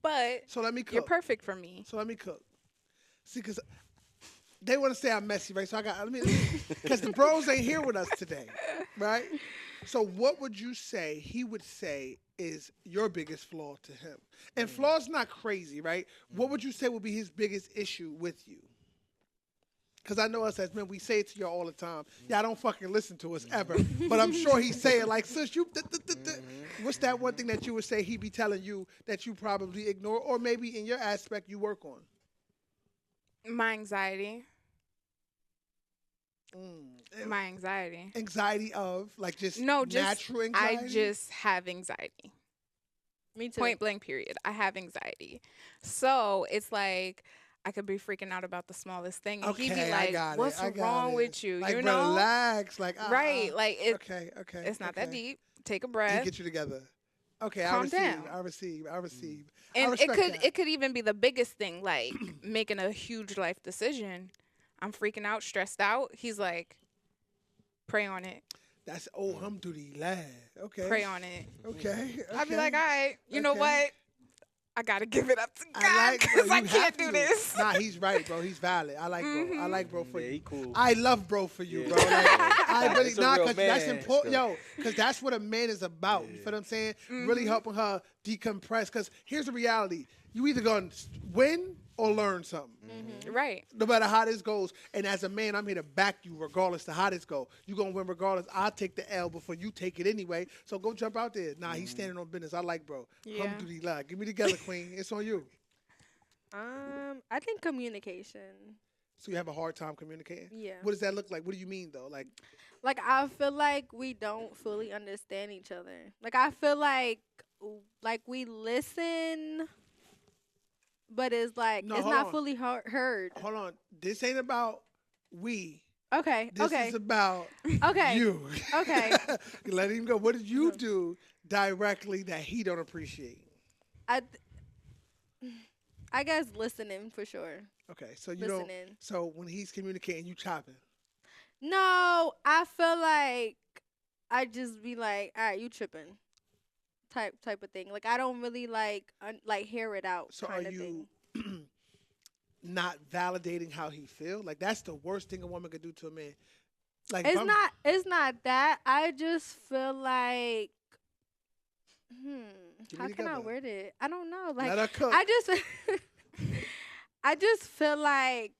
But So let me cook. you're perfect for me. So let me cook. See, because they want to say I'm messy, right? So let me, because the bros ain't here with us today, right? So what would you say he would say is your biggest flaw to him? And flaw's not crazy, right? What would you say would be his biggest issue with you? Because I know us as men, we say it to y'all all the time. Y'all don't fucking listen to us ever. But I'm sure he's saying like, sis, you, what's that one thing that you would say he be telling you that you probably ignore, or maybe in your aspect you work on? My anxiety. Mm. My anxiety. Anxiety of like just No, just natural anxiety. I just have anxiety. Me too. Point blank period. I have anxiety. So it's like I could be freaking out about the smallest thing, and he'd be I like, got it, "What's I got wrong it. with you?" Like, You know, relax, like right? Like okay, it's not that okay. deep. Take a He breath, get you together. Okay, Calm I receive. down. I receive. I receive. I and respect that. it could even be the biggest thing, like making a huge life decision. I'm freaking out, stressed out. He's like, "Pray on it. That's alhamdulillah. Okay. Pray on it." Okay. I'd be okay. like, "All right, you know Okay. what? I gotta give it up to I God like, because bro, I you can't have do to. this." Nah, he's right, bro. He's valid. I like bro. I Mhm. like bro for Yeah, you. he cool. I love bro for you, Yeah. bro. Like, I really He's a not real because that's man, important, still. yo. Because that's what a man is about. You feel what I'm saying? Really Mhm. helping her decompress. Because here's the reality: you either gonna win or learn something, Right. no matter how this goes. And as a man, I'm here to back you regardless to how this go. You gonna win regardless. I'll take the L before you take it anyway. So go jump out there. Nah, he's standing on business. I like bro. Yeah. Alhamdulillah. Give me together, queen. It's on you. I think communication. So you have a hard time communicating. Yeah. What does that look like? What do you mean though? Like I feel like we don't fully understand each other. Like I feel like we listen, but it's like No, it's hold not on. fully heard. Hold on. This ain't about we. Okay. This okay. is about Okay. you. Okay. Let him go. What did you do directly that he don't appreciate? I guess listening for sure. Okay, so you don't. Listening. So when he's communicating, you chopping. No, I feel like I just be like, all right, you tripping, type of thing. Like I don't really like hear it out. So are kind of you thing. not validating how he feel? Like that's the worst thing a woman could do to a man. Like if It's I'm- not. It's not that. I just feel like, Give how me can I together. word it? I don't know. Like Let her cook. I just, I just feel like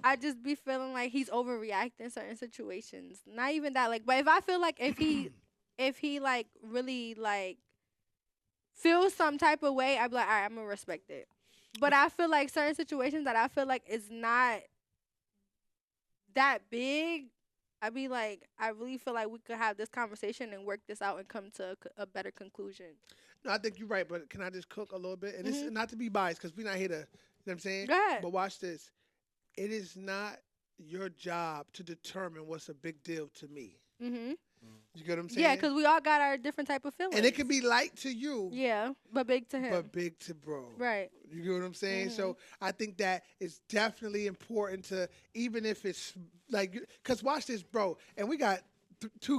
I just be feeling like he's overreacting in certain situations. Not even that. Like, but if I feel like if he like really like feels some type of way, I'd be like, all right, I'm gonna respect it. But I feel like certain situations that I feel like is not that big. I'd be like, I really feel like we could have this conversation and work this out and come to a better conclusion. No, I think you're right, but can I just cook a little bit? And it's not to be biased because we're not here to, you know what I'm saying? Go ahead. But watch this. It is not your job to determine what's a big deal to me. Mm-hmm. You get what I'm saying? Yeah, because we all got our different type of feelings. and it could be light to you, Yeah, but big to him. but big to bro. Right. You get what I'm saying? So I think that it's definitely important to, even if it's like, because watch this, bro. And we got three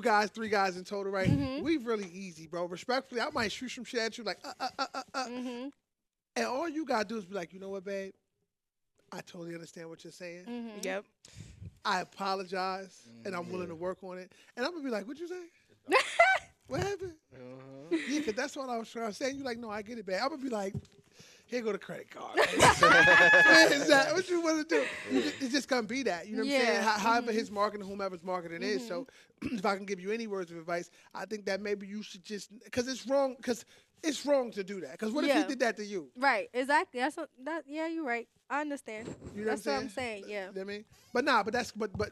guys in total, right? We really easy, bro. Respectfully, I might shoot some shit at you like, Mm-hmm. And all you got to do is be like, you know what, babe? I totally understand what you're saying. Mm-hmm. Yep. I apologize, and I'm willing to work on it. And I'm gonna be like, "What'd you say? What happened?" Yeah, because that's what I was trying to say. You like, no, I get it, babe. I'm gonna be like, here go the credit card. What you want to do? It's just gonna be that. You know what I'm saying? However his marketing, whomever's marketing is. So if I can give you any words of advice, I think that maybe you should just, because it's wrong. Because it's wrong to do that. Because what if he did that to you? Right, exactly. That's what that. Yeah, you're right. I understand. You know That's what I'm saying. Yeah. You know what I mean?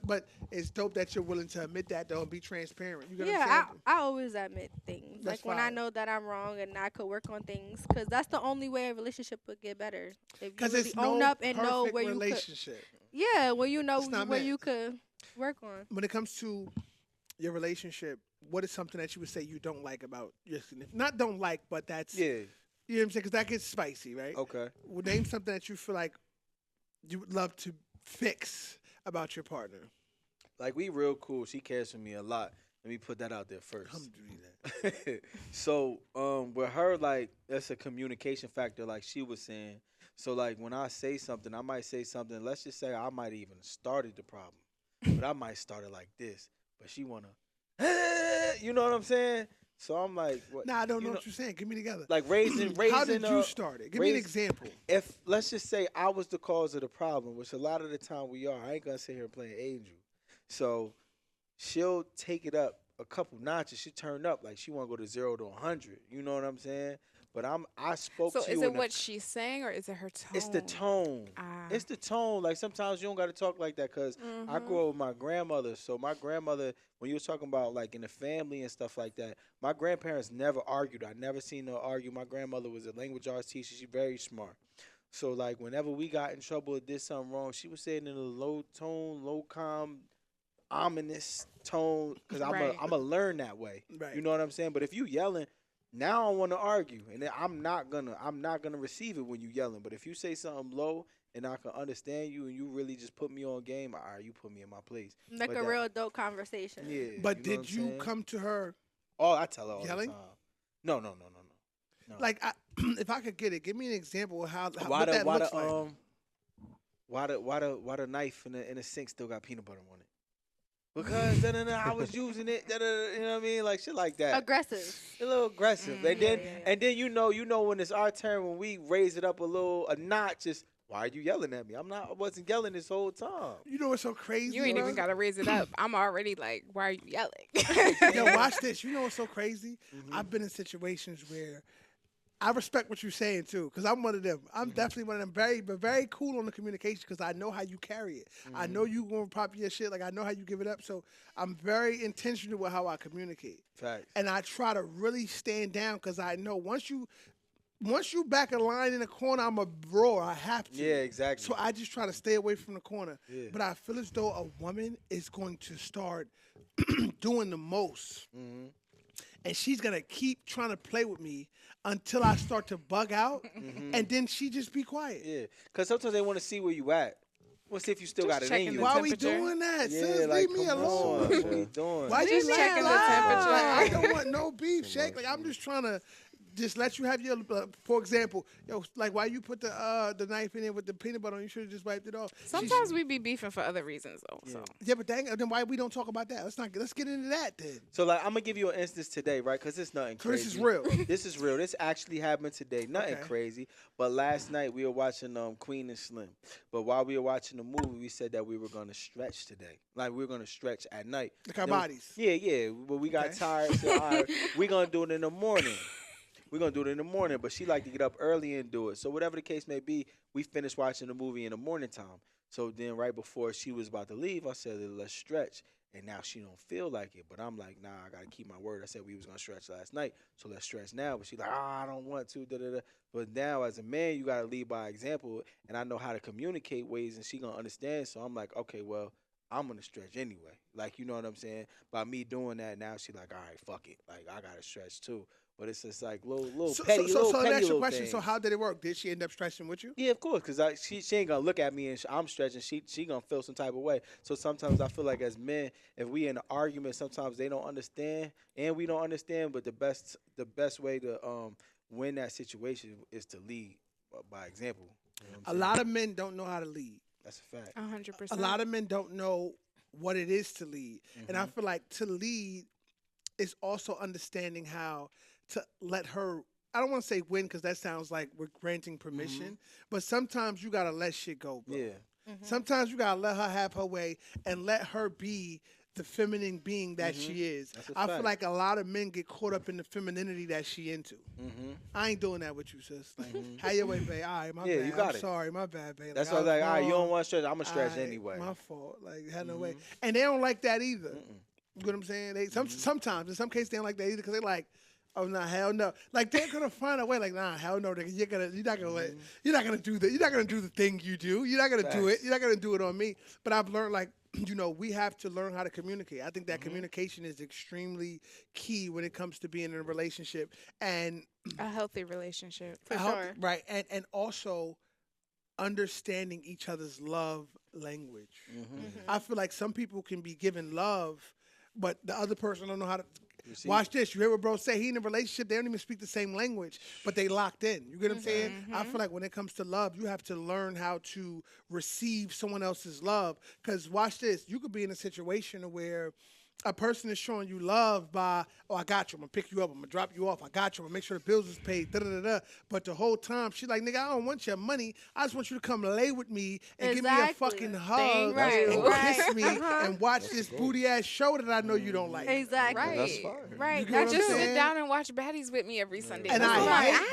But it's dope that you're willing to admit that though and be transparent. You get what I'm Yeah, saying? I always admit things. That's Like when I fine. know that I'm wrong and I could work on things, because that's the only way a relationship would get better. If you Because really it's own no up and know perfect where you could. relationship. Yeah, well, you know It's not where meant. you could work on. When it comes to your relationship, what is something that you would say you don't like about your significant? Not don't like, but that's Yeah. you know what I'm saying? Because that gets spicy, right? Okay. Well, name something that you feel like you would love to fix about your partner. Like we real cool. She cares for me a lot. Let me put that out there first. Alhamdulillah. So, with her, like, that's a communication factor, like she was saying. So, like, when I say something, I might say something. Let's just say I might even started the problem, but I might start it like this. But she wanna, you know what I'm saying? So I'm like, what? Nah, I don't you know what you're saying. Give me together. Like raising. How did you up- start it? Give me an raise- example. If let's just say I was the cause of the problem, which a lot of the time we are. I ain't gonna sit here and play an angel. So she'll take it up a couple notches. She turn up like she want to go to 0 to 100. You know what I'm saying? But I spoke So to is you. it in a- what she's saying or is it her tone? It's the tone. Ah. It's the tone. Like sometimes you don't got to talk like that because I grew up with my grandmother. So my grandmother, when you was talking about like in the family and stuff like that, my grandparents never argued. I never seen her argue. My grandmother was a language arts teacher. She's very smart. So like whenever we got in trouble or did something wrong, she would say it in a low tone, low calm, ominous tone. Because Right. I'm a learn that way. Right. You know what I'm saying? But if you yelling, now I want to argue, and then I'm not gonna receive it when you yelling. But if you say something low and I can understand you, and you really just put me on game, all right, you put me in my place. Like But a that- real adult conversation. Yeah. But know did what I'm you saying? come to her Oh, I tell her all yelling? the time. No. No. like, if I could get it? Give me an example of how Why what the that why looks the like. why the knife in the sink still got peanut butter on it? Because I was using it. You know what I mean? Like shit like that. Aggressive. A little aggressive, and then yeah. and then you know when it's our turn when we raise it up a notch. It's why are you yelling at me? I wasn't yelling this whole time. You know what's so crazy? You ain't bro? even got to raise it up. I'm already like, why are you yelling? Yo, watch this. You know what's so crazy? I've been in situations where I respect what you're saying too, because I'm one of them. I'm definitely one of them. Very cool on the communication because I know how you carry it. I know you gonna pop your shit. Like I know how you give it up. So I'm very intentional with how I communicate, Facts. and I try to really stand down because I know once you back a line in the corner, I'm a roar. I have to. Yeah, exactly. So I just try to stay away from the corner. Yeah. But I feel as though a woman is going to start doing the most. Mm-hmm. And she's going to keep trying to play with me until I start to bug out. And then she just be quiet. Yeah, because sometimes they want to see where you at. Want to see if you still Just got it checking in the you. Why are we temperature. doing that? Yeah, Sis, like leave me come alone. on. What we doing? Why you Just laugh checking the loud? temperature. Like, I don't want no beef, Shake. Like I'm just trying to just let you have your. For example, like why you put the knife in there with the peanut butter on? You should have just wiped it off. Sometimes we be beefing for other reasons though. So Yeah, but then why we don't talk about that? Let's get into that then. So like I'm gonna give you an instance today, right? Because it's nothing So crazy. this is real. This is real. This actually happened today. Nothing Okay. crazy. But last night we were watching Queen and Slim. But while we were watching the movie, we said that we were gonna stretch today. Like we were gonna stretch at night. Like our Then- bodies. Yeah. But we got Okay. tired. So all right, we're gonna do it in the morning. We're gonna do it in the morning, but she like to get up early and do it. So whatever the case may be, we finished watching the movie in the morning time. So then right before she was about to leave, I said, let's stretch. And now she don't feel like it. But I'm like, nah, I gotta keep my word. I said we was gonna stretch last night. So let's stretch now. But she's like, I don't want to. Da, da, da. But now as a man, you gotta lead by example. And I know how to communicate ways and she gonna understand. So I'm like, okay, well, I'm gonna stretch anyway. Like, you know what I'm saying? By me doing that, now she like, all right, fuck it. Like I gotta stretch too. But it's just like little petty, little let me petty ask you a little question. things. So how did it work? Did she end up stretching with you? Yeah, of course, because she ain't gonna look at me and I'm stretching. She gonna feel some type of way. So sometimes I feel like as men, if we in an argument, sometimes they don't understand and we don't understand. But the best way to win that situation is to lead by example. You know what A I'm lot of men don't know how to lead. That's a fact. 100%. A lot of men don't know what it is to lead. And I Mhm. feel like to lead is also understanding how to let her, I don't want to say win because that sounds like we're granting permission, but sometimes you got to let shit go, bro. Yeah. Sometimes you got to let her have her way and let her be the feminine being that she is. That's a I feel fact. like a lot of men get caught up in the femininity that she into. Mm-hmm. I ain't doing that with you, sis. Like, how your way, babe? All right, my Yeah, bad. you got I'm it. sorry, my bad, babe. That's I why I was was like, all right, you don't wrong. want to stretch. I'm gonna stretch Aight, anyway. My fault. Like, had no way. And they don't like that either. You know what I'm saying? They sometimes, in some cases, they don't like that either because they like, oh no, hell no. Like they're gonna find a way. Like, nah, hell no. Nigga. You're not gonna let. You're not gonna do that. You're not gonna do the thing you do. You're not gonna do it. Facts. You're not gonna do it on me. But I've learned like. We have to learn how to communicate. I think that communication is extremely key when it comes to being in a relationship. And A healthy relationship. For help- sure. right, and also understanding each other's love language. I feel like some people can be given love, but the other person don't know how to. Receive Watch this. You hear what bro say? He in a relationship. They don't even speak the same language, but they locked in. You get what I'm saying? I feel like when it comes to love, you have to learn how to receive someone else's love. Because watch this. You could be in a situation where a person is showing you love by, oh, I got you. I'm going to pick you up. I'm going to drop you off. I got you. I'm going to make sure the bills is paid. Da-da-da-da. But the whole time, she's like, nigga, I don't want your money. I just want you to come lay with me and give me a Exactly. fucking hug Thank you. and Right. kiss me and watch this booty-ass show that I know you don't like. Exactly. Right. That's fire. Right. You get That's what I'm Just true. saying? sit down and watch baddies with me every Sunday. And That's I all hate ask.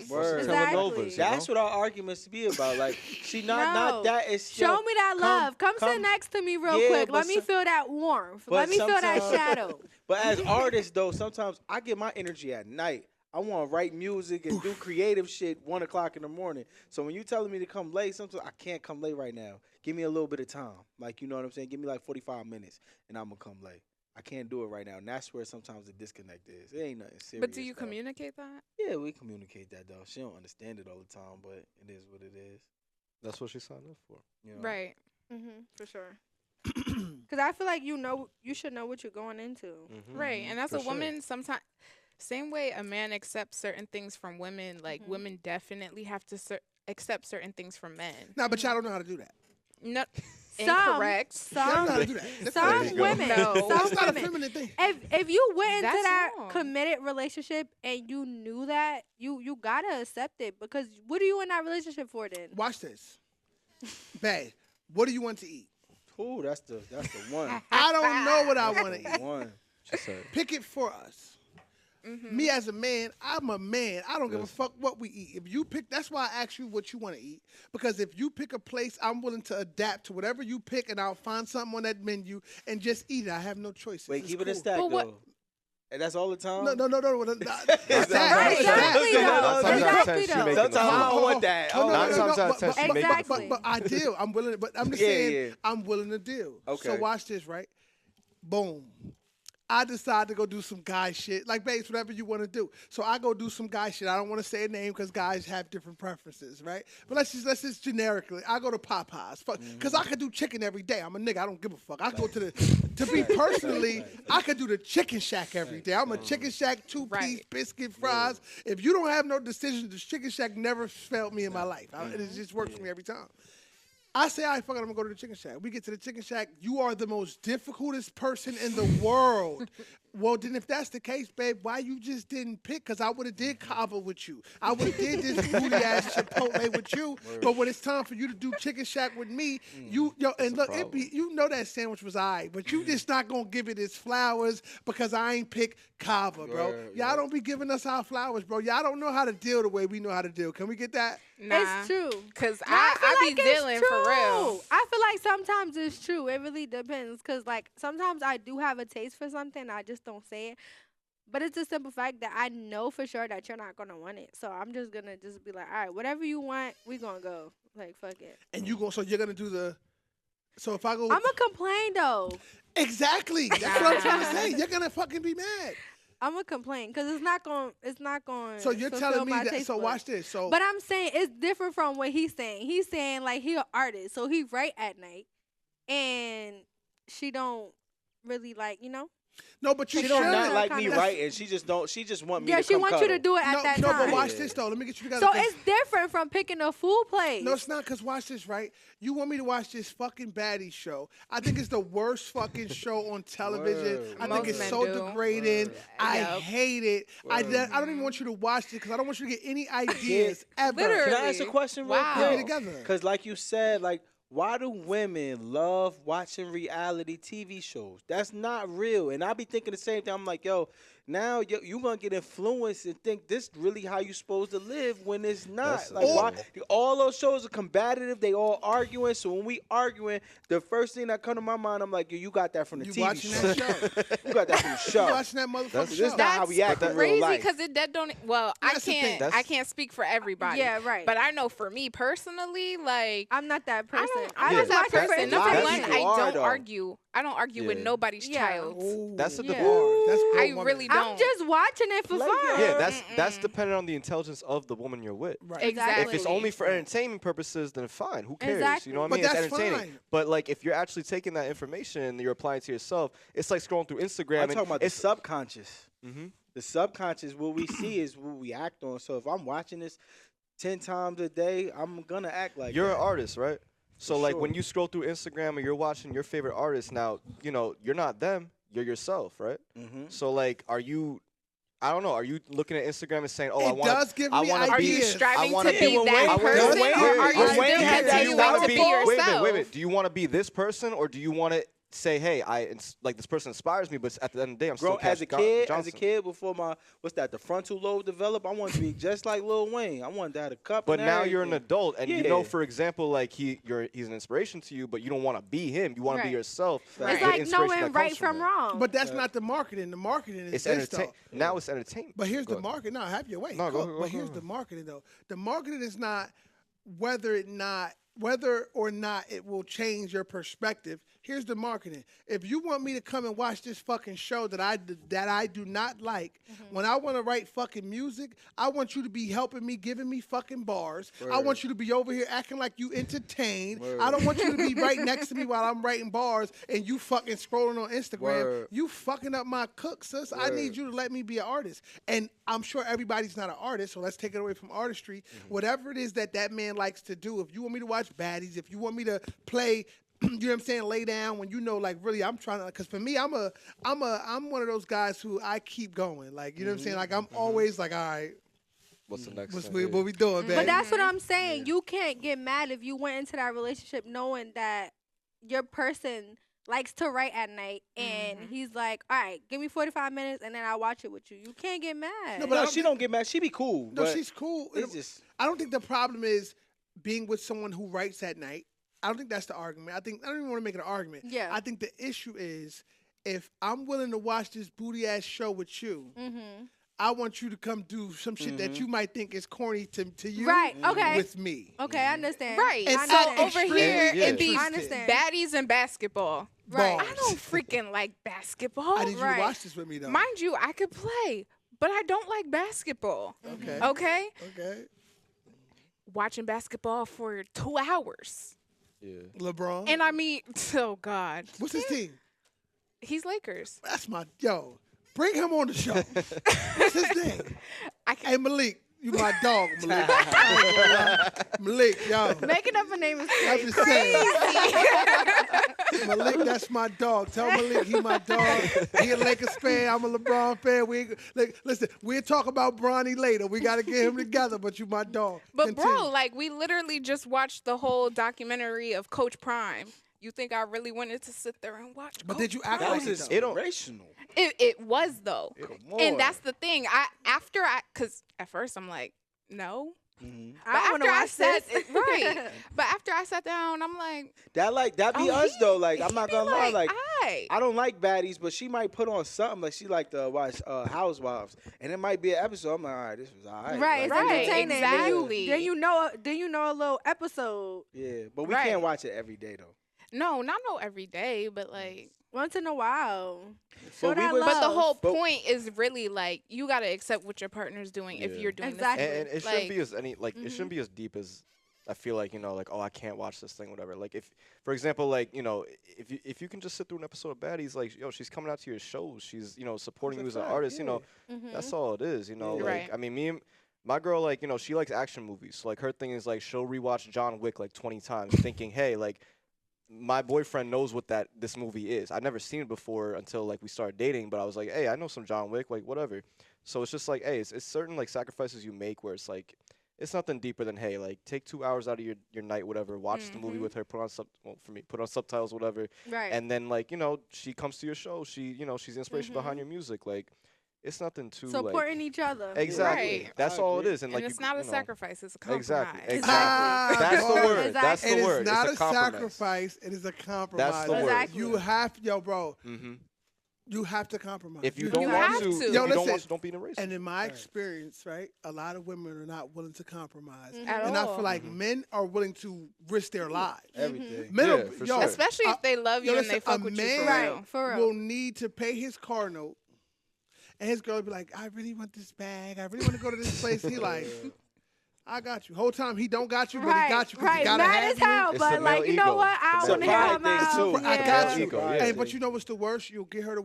baddies. Word. Exactly. Telenovas, you That's know? what our arguments be about. Like, see, No. not that. It's Show me that love. Come sit come- next to me real Yeah, quick. but Let me some- feel that warmth. but Let me feel that sometimes- shadow. But as artists, though, sometimes I get my energy at night. I want to write music and do creative shit 1 o'clock in the morning. So when you telling me to come late, sometimes I can't come late right now. Give me a little bit of time. Like, you know what I'm saying? Give me like 45 minutes and I'm going to come late. I can't do it right now. And that's where sometimes the disconnect is. It ain't nothing serious. But do you though. communicate that? Yeah, we communicate that, though. She don't understand it all the time, but it is what it is. That's what she signed up for. You know? Right. For sure. Because I feel like you should know what you're going into. Right. And as For a sure. woman, sometimes, same way a man accepts certain things from women, like women definitely have to accept certain things from men. Nah, but y'all don't know how to do that. No, Some- incorrect. Y'all don't know Some how to do that. That's some not- you go. women, No. some That's not a women. feminine thing. If you went into That's that wrong. committed relationship and you knew that, you gotta accept it, because what are you in that relationship for then? Watch this. Babe, what do you want to eat? Ooh, that's the one. I don't know what I want to The eat. one. She said, Pick it for us. Me as a man, I'm a man. I don't give a fuck what we eat. If you pick, that's why I ask you what you want to eat. Because if you pick a place, I'm willing to adapt to whatever you pick, and I'll find something on that menu and just eat it. I have no choices. Wait, It's keep it a cool. stack, But what- though. And that's all the time? No. It's that. Right, It's that. exactly though. Sometimes Exactly she though. make it Sometimes I Oh, don't want that. No, no, Nine no, times no, out of 10 but- she make it Exactly. But I deal. I'm willing. But I'm just Yeah, saying, yeah. I'm willing to deal. Okay. So watch this, right? Boom. I decide to go do some guy shit, like babes, whatever you want to do. So I go do some guy shit. I don't want to say a name because guys have different preferences, right? But let's just generically. I go to Popeyes, because I could do chicken every day. I'm a nigga. I don't give a fuck. I go to me personally, I could do the Chicken Shack every day. I'm a Chicken Shack 2-piece Right. biscuit fries. If you don't have no decision, the Chicken Shack never failed me in my life. It just works for me every time. I say, all right, fuck it, I'm gonna go to the Chicken Shack. We get to the Chicken Shack. You are the most difficultest person in the world. Well, then if that's the case, babe, why you just didn't pick? Because I would have did Kava with you. I would have did this booty-ass Chipotle with you. But when it's time for you to do Chicken Shack with me, and look, it be, you know that sandwich was all right, but you just not going to give it its flowers because I ain't pick Kava, bro. Word, Y'all don't be giving us our flowers, bro. Y'all don't know how to deal the way we know how to deal. Can we get that? Nah. It's true. Cause No, I feel I like be it's dealing for real. true. I feel like sometimes it's true. It really depends. Because, like, sometimes I do have a taste for something. I just don't say it. But it's a simple fact that I know for sure that you're not going to want it. So I'm just going to just be like, all right, whatever you want, we going to go. Like, fuck it. And so you're going to do the, so if I go. I'm going to complain, though. Exactly. That's what I'm trying to say. You're going to fucking be mad. I'm going to complain because it's not going So you're telling me that, so watch this. So But I'm saying it's different from what he's saying. He's saying, like, he an artist. So he write at night. And she don't really, like, you know? No, but you She should. don't not like Kinda. me writing. She just don't. She just want me Yeah, to she come wants you to cuddle. do it at No, that no, time. but watch Yeah. this though. Let me get you together. So 'cause- it's different from picking a food place. No, it's not, because watch this, right? You want me to watch this fucking baddie show. I think it's the worst fucking show on television. Word. I think Most it's men so do. degrading. Word. I Yep. hate it. I don't even want you to watch it because I don't want you to get any ideas ever. Literally. Can I ask a question real Wow. Get quick? it together. Because like you said, like, why do women love watching reality TV shows? That's not real. And I be thinking the same thing. I'm like, yo, now you going to get influenced and think this really how you supposed to live when it's not. That's Like, a- why? All those shows are combative. They all arguing. So when we arguing, the first thing that come to my mind, I'm like, yo, you got that from the You TV watching show. that show? You got that from the You show. watching that motherfucking That's- show? This not how we act in real crazy life. because that don't. Well, I That's the thing. can't. That's- I can't speak for everybody. Yeah, right. But I know for me personally, like I'm not that I person. don't. I I'm Yeah, not just that watch it for person. Lot Number of one, people I are, don't though. argue. I don't argue with Yeah. nobody's Yeah. child. Ooh, That's the Yeah. bar. That's good I woman. really I'm don't. just watching it for Like, fun. Yeah, that's Mm-mm. dependent on the intelligence of the woman you're with. Right. Exactly. If it's only for entertainment purposes, then fine. Who cares? Exactly. You know what I But mean? It's that's entertaining. fine. But like, if you're actually taking that information and you're applying it to yourself, it's like scrolling through Instagram. I'm and talking about the it's subconscious. hmm The subconscious, what we see is what we act on. So if I'm watching this 10 times a day, I'm gonna act like You're that. an artist, right? So For like sure. when you scroll through Instagram and you're watching your favorite artist, now you're not them. You're yourself, right? Mhm. So like, are you? I don't know. Are you looking at Instagram and saying, "Oh, It I want does give I me wanna Are be- you ideas. striving to wanna be be- that I person, wanna- or are you Wayne still had that continuing style to beat. be yourself? Wait. Do you want to be this person, or do you want to say, "Hey, like this person inspires me," but at the end of the day, I'm still Bro, as a Cash kid, Johnson. before my the frontal lobe developed, I wanted to be just like Lil Wayne. I wanted to have a cup. But and now you're an everything. adult, and you Yeah. know, for example, like he's an inspiration to you, but you don't want to be him. You want to be Right. yourself. Right. It's The like inspiration knowing that right comes from it. wrong. But that's not the marketing. The marketing is It's this entertainment. though. Now it's entertainment. But here's Go the ahead. market. No, have your way. No, go Cool. ahead, But go here's ahead. the marketing though. The marketing is not whether or not it will change your perspective. Here's the marketing. If you want me to come and watch this fucking show that I do not like, when I want to write fucking music, I want you to be helping me, giving me fucking bars. I Word. want you to be over here acting like you entertained. Word. I don't want you to be right next to me while I'm writing bars and you fucking scrolling on Instagram. Word. You fucking up my cook, sis. I need Word. you to let me be an artist. And I'm sure everybody's not an artist, so let's take it away from artistry. Whatever it is that man likes to do, if you want me to watch baddies, if you want me to play, you know what I'm saying, lay down when you know, like, really, I'm trying to, because for me, I'm one of those guys who I keep going. Like, you know what I'm saying? Like, I'm always like, all right, What's the next? what thing? we doing, man? But that's what I'm saying. You can't get mad if you went into that relationship knowing that your person likes to write at night and he's like, all right, give me 45 minutes and then I'll watch it with you. You can't get mad. No, but I No, don't she think- don't get mad. She be cool. No, but she's cool. It's just I don't think the problem is being with someone who writes at night. I don't think that's the argument. I don't even want to make it an argument. Yeah. I think the issue is if I'm willing to watch this booty ass show with you, Mm-hmm. I want you to come do some shit that you might think is corny to you Right, okay. with me. Okay, I understand. Right. And I So understand. over extremely here, Yeah. it be I understand. baddies and basketball. Right. Bars. I don't freaking like basketball. I need you to Right. watch this with me though. Mind you, I could play, but I don't like basketball. Okay. Okay? Okay. Watching basketball for 2 hours. Yeah. LeBron. And I mean, oh God. What's his team? He's Lakers. That's my yo. Bring him on the show. What's his name? I can Hey Malik, you my dog, Malik. Malik, yo. Making up a name is I'm crazy. just saying. Malik, that's my dog. Tell Malik he my dog. He a Lakers fan. I'm a LeBron fan. Listen, we'll talk about Bronny later. We got to get him together, but you my dog. But Continue. bro, like we literally just watched the whole documentary of Coach Prime. You think I really wanted to sit there and watch? But Coach did you act that Prime? like was it, though? inspirational. It was though, Come and on. that's the thing. Cause at first I'm like, no. Mhm. But I want to after I watch said this. right, but after I sat down, I'm like, That be oh, us he- though. Like I'm he not be gonna lie. Like aight. I don't like baddies, but she might put on something. Like she like to watch Housewives, and it might be an episode. I'm like, all right, this was all right. Right, it's Like, Right, entertaining. exactly. Then you know a little episode Yeah, but we Right. can't watch it every day though. No, not no every day, but like. once in a while. But Show we that would- love. But the whole But- point is really like you gotta accept what your partner's doing if Yeah. you're doing Exactly. this. And it Like- shouldn't be as it shouldn't be as deep as I feel like, like, oh, I can't watch this thing, whatever. Like, if, for example, like, if you can just sit through an episode of Baddies, like, yo, she's coming out to your shows, she's, supporting you as an artist, that's all it is, Yeah. like, Right. I mean, my girl, like, she likes action movies, so, like, her thing is, like, she'll rewatch John Wick, like, 20 times, thinking, hey, like, my boyfriend knows what this movie is. I'd never seen it before until, like, we started dating, but I was like, hey, I know some John Wick, like, whatever. So it's just like, hey, it's certain, like, sacrifices you make where it's like, it's nothing deeper than, hey, like, take 2 hours out of your night, whatever, watch the movie with her, put on subtitles, whatever, Right. and then, like, she comes to your show, she's the inspiration behind your music, like, it's nothing too, Supporting like, each other. exactly, Right. that's I all it agree. is, and And like, it's not a sacrifice; it's a compromise. exactly, Exactly. that's the Ah, word, Exactly. that's the It word, is not it's a a compromise. sacrifice. It is a compromise. That's the word. Exactly. You have, bro. Mm-hmm. You have to compromise. If you have don't You want have to, to. if Yo, you don't listen, want to, don't be an eraser. And in my Right. experience, right, a lot of women are not willing to compromise. At And I all. feel like Mhm. men are willing to risk their lives. Everything. Men Yeah, are, for yo, sure. Especially Uh, if they love you yo, and they listen, fuck a with you man- for Right. real. For real. will need to pay his car note. And his girl will be like, I really want this bag. I really want to go to this place. He like, I got you. Whole time he don't got you, but he got you because right. he gotta Mad have as you. hell, It's but the like, male you know ego. what? I It's don't a want to hear pride her thing, mouth. too. I Yeah. got Male you. ego, Right. yeah. Hey, but you know what's the worst? You give her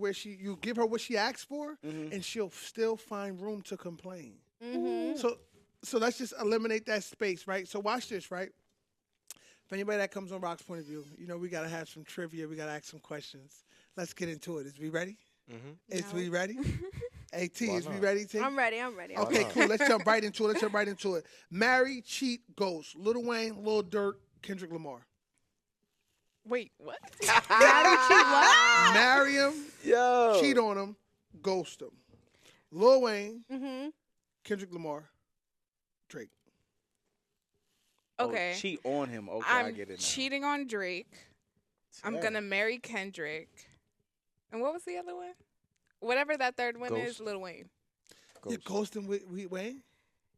what she asks for, Mhm. and she'll still find room to complain. Mm-hmm. So let's just eliminate that space, right? So watch this, right? For anybody that comes on Rock's point of view, we gotta have some trivia. We gotta ask some questions. Let's get into it. Is we ready? Mm-hmm. Is No. we ready? Hey T, Why is we not? ready? T? I'm ready. I'm ready. I'm Okay, not? cool. Let's jump right into it. Marry, cheat, ghost. Lil Wayne, Lil Durk, Kendrick Lamar. Wait, what? Marry, cheat, what? Marry him, Yo. cheat on him, ghost him. Lil Wayne, Mm-hmm. Kendrick Lamar, Drake. Oh, Okay. cheat on him. Okay, I I'm get it now. cheating on Drake. I'm Yeah. gonna marry Kendrick. And what was the other one? Whatever that third one is, Ghost. Lil Wayne. You ghosting with Wayne?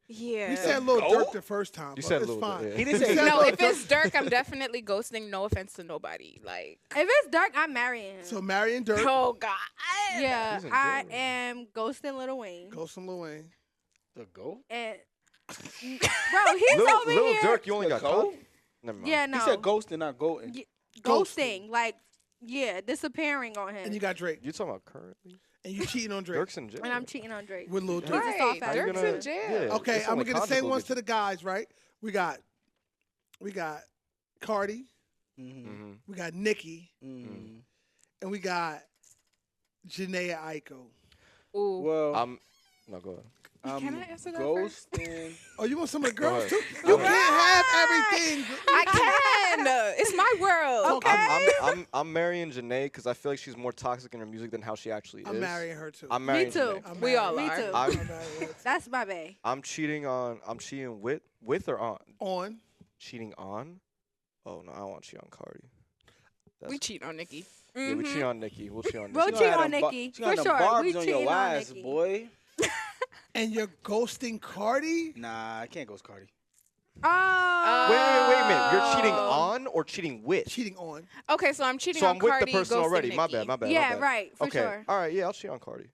Yeah. We said Lil Goat? Durk the first time. You but said it's Lil Durk, fine. yeah. He didn't We say said No, Lil if it's Dirk, I'm definitely ghosting. No offense to nobody. Like, If it's dark, I'm marrying him. So marry and Durk, oh God. yeah, He's in I jail. am ghosting Lil Wayne. ghost him Lil Wayne. The goat? And bro, he's Lil over here. Durk, you only The got goat? caught? Never mind. Yeah, no. He said ghosting, not goating. Y- Ghosting. ghosting, like, yeah, disappearing on him. And you got Drake. You talking about currently? And you cheating on Drake Dirk's in jail. And I'm cheating on Drake. with Lil Yeah. Durk. He's a soft Right. ass How you Dirk's gonna- in jail. yeah. Okay, It's I'm only gonna get the conjugal same ones get to the guys, right? We got Cardi, Mm-hmm. Mm-hmm. we got Nicki, Mm-hmm. and we got Janaea Aiko. Ooh. Well, No, go ahead. I'm Can I answer that first? ghosting. Oh, you want some of the girls ahead. too? Go You ahead. can't have everything. I can. It's my world. Okay. I'm marrying Janae because I feel like she's more toxic in her music than how she actually I'm is. marrying her too. I'm marrying Me too. Janae. I'm We all marrying- Me are. too. I'm- I'm marrying her That's my bae. I'm cheating with or on? on. Cheating on? Oh no, I don't want to cheat on Cardi. We cheat on Nikki. Yeah, we Mhm. cheat on Nikki. We'll cheat on We'll Nikki. cheat You got on them ba- Nicki, you got for them sure. barbs We on cheating your on ass, Nicki. boy. And you're ghosting Cardi? Nah, I can't ghost Cardi. Oh. Wait a minute. You're cheating Oh. on or cheating with? Cheating on. Okay, so I'm cheating So on I'm with Cardi. the person ghosting already. My Nicki. bad. My bad. Yeah, my bad. right, for okay. sure. All right. Yeah, I'll cheat on Cardi.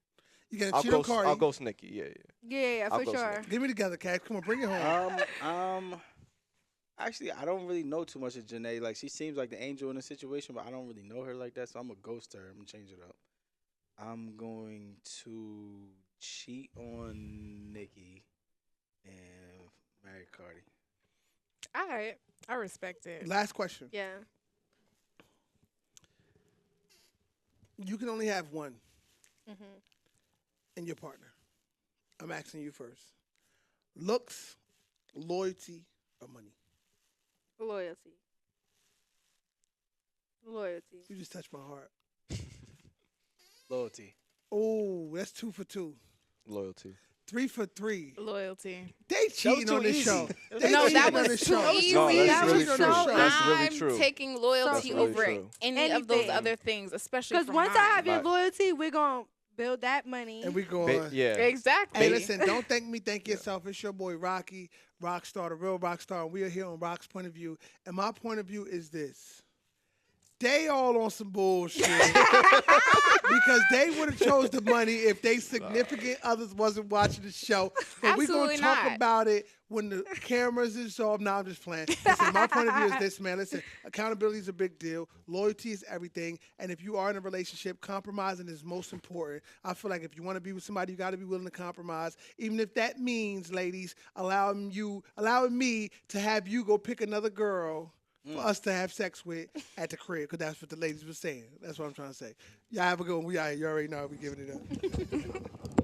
You're gonna I'll cheat on ghost. Cardi. I'll ghost Nikki. Yeah. Yeah, I'll for ghost sure. Nicki. Give me together, Cash. Come on, bring it home. Actually, I don't really know too much of Janae. Like, she seems like the angel in the situation, but I don't really know her like that, so I'm gonna ghost her. I'm gonna change it up. I'm going to cheat on Nikki and marry Cardi. All right, I respect it. Last question. Yeah. You can only have one Mm-hmm. in your partner. I'm asking you first. Looks, loyalty, or money? Loyalty. Loyalty. You just touched my heart. Loyalty. Oh, that's 2 for 2. Loyalty. 3 for 3. Loyalty. They cheating too on this easy. show. That was They No, cheating that cheating on was this too show. easy. No, that's That really was true. so That's really I'm true. taking loyalty That's really over true. any of those Anything. other things, especially Because from once I mine. have your Right. loyalty, we're going to build that money. And we going. Yeah. Exactly. Hey, listen, don't thank me, thank yourself. It's your boy Rocky, Rockstar, the real Rockstar, and we are here on Rock's Point of View. And my point of view is this. They all on some bullshit. because they would have chose the money if they significant others wasn't watching the show. But we're Absolutely gonna talk not. about it when the cameras is off. Now I'm just playing. Listen, my point of view is this, man. Listen, accountability is a big deal. Loyalty is everything. And if you are in a relationship, compromising is most important. I feel like if you want to be with somebody, you got to be willing to compromise, even if that means, ladies, allowing me to have you go pick another girl for us to have sex with at the crib, because that's what the ladies were saying. That's what I'm trying to say. Y'all have a good one. We out here. You already know we giving it up.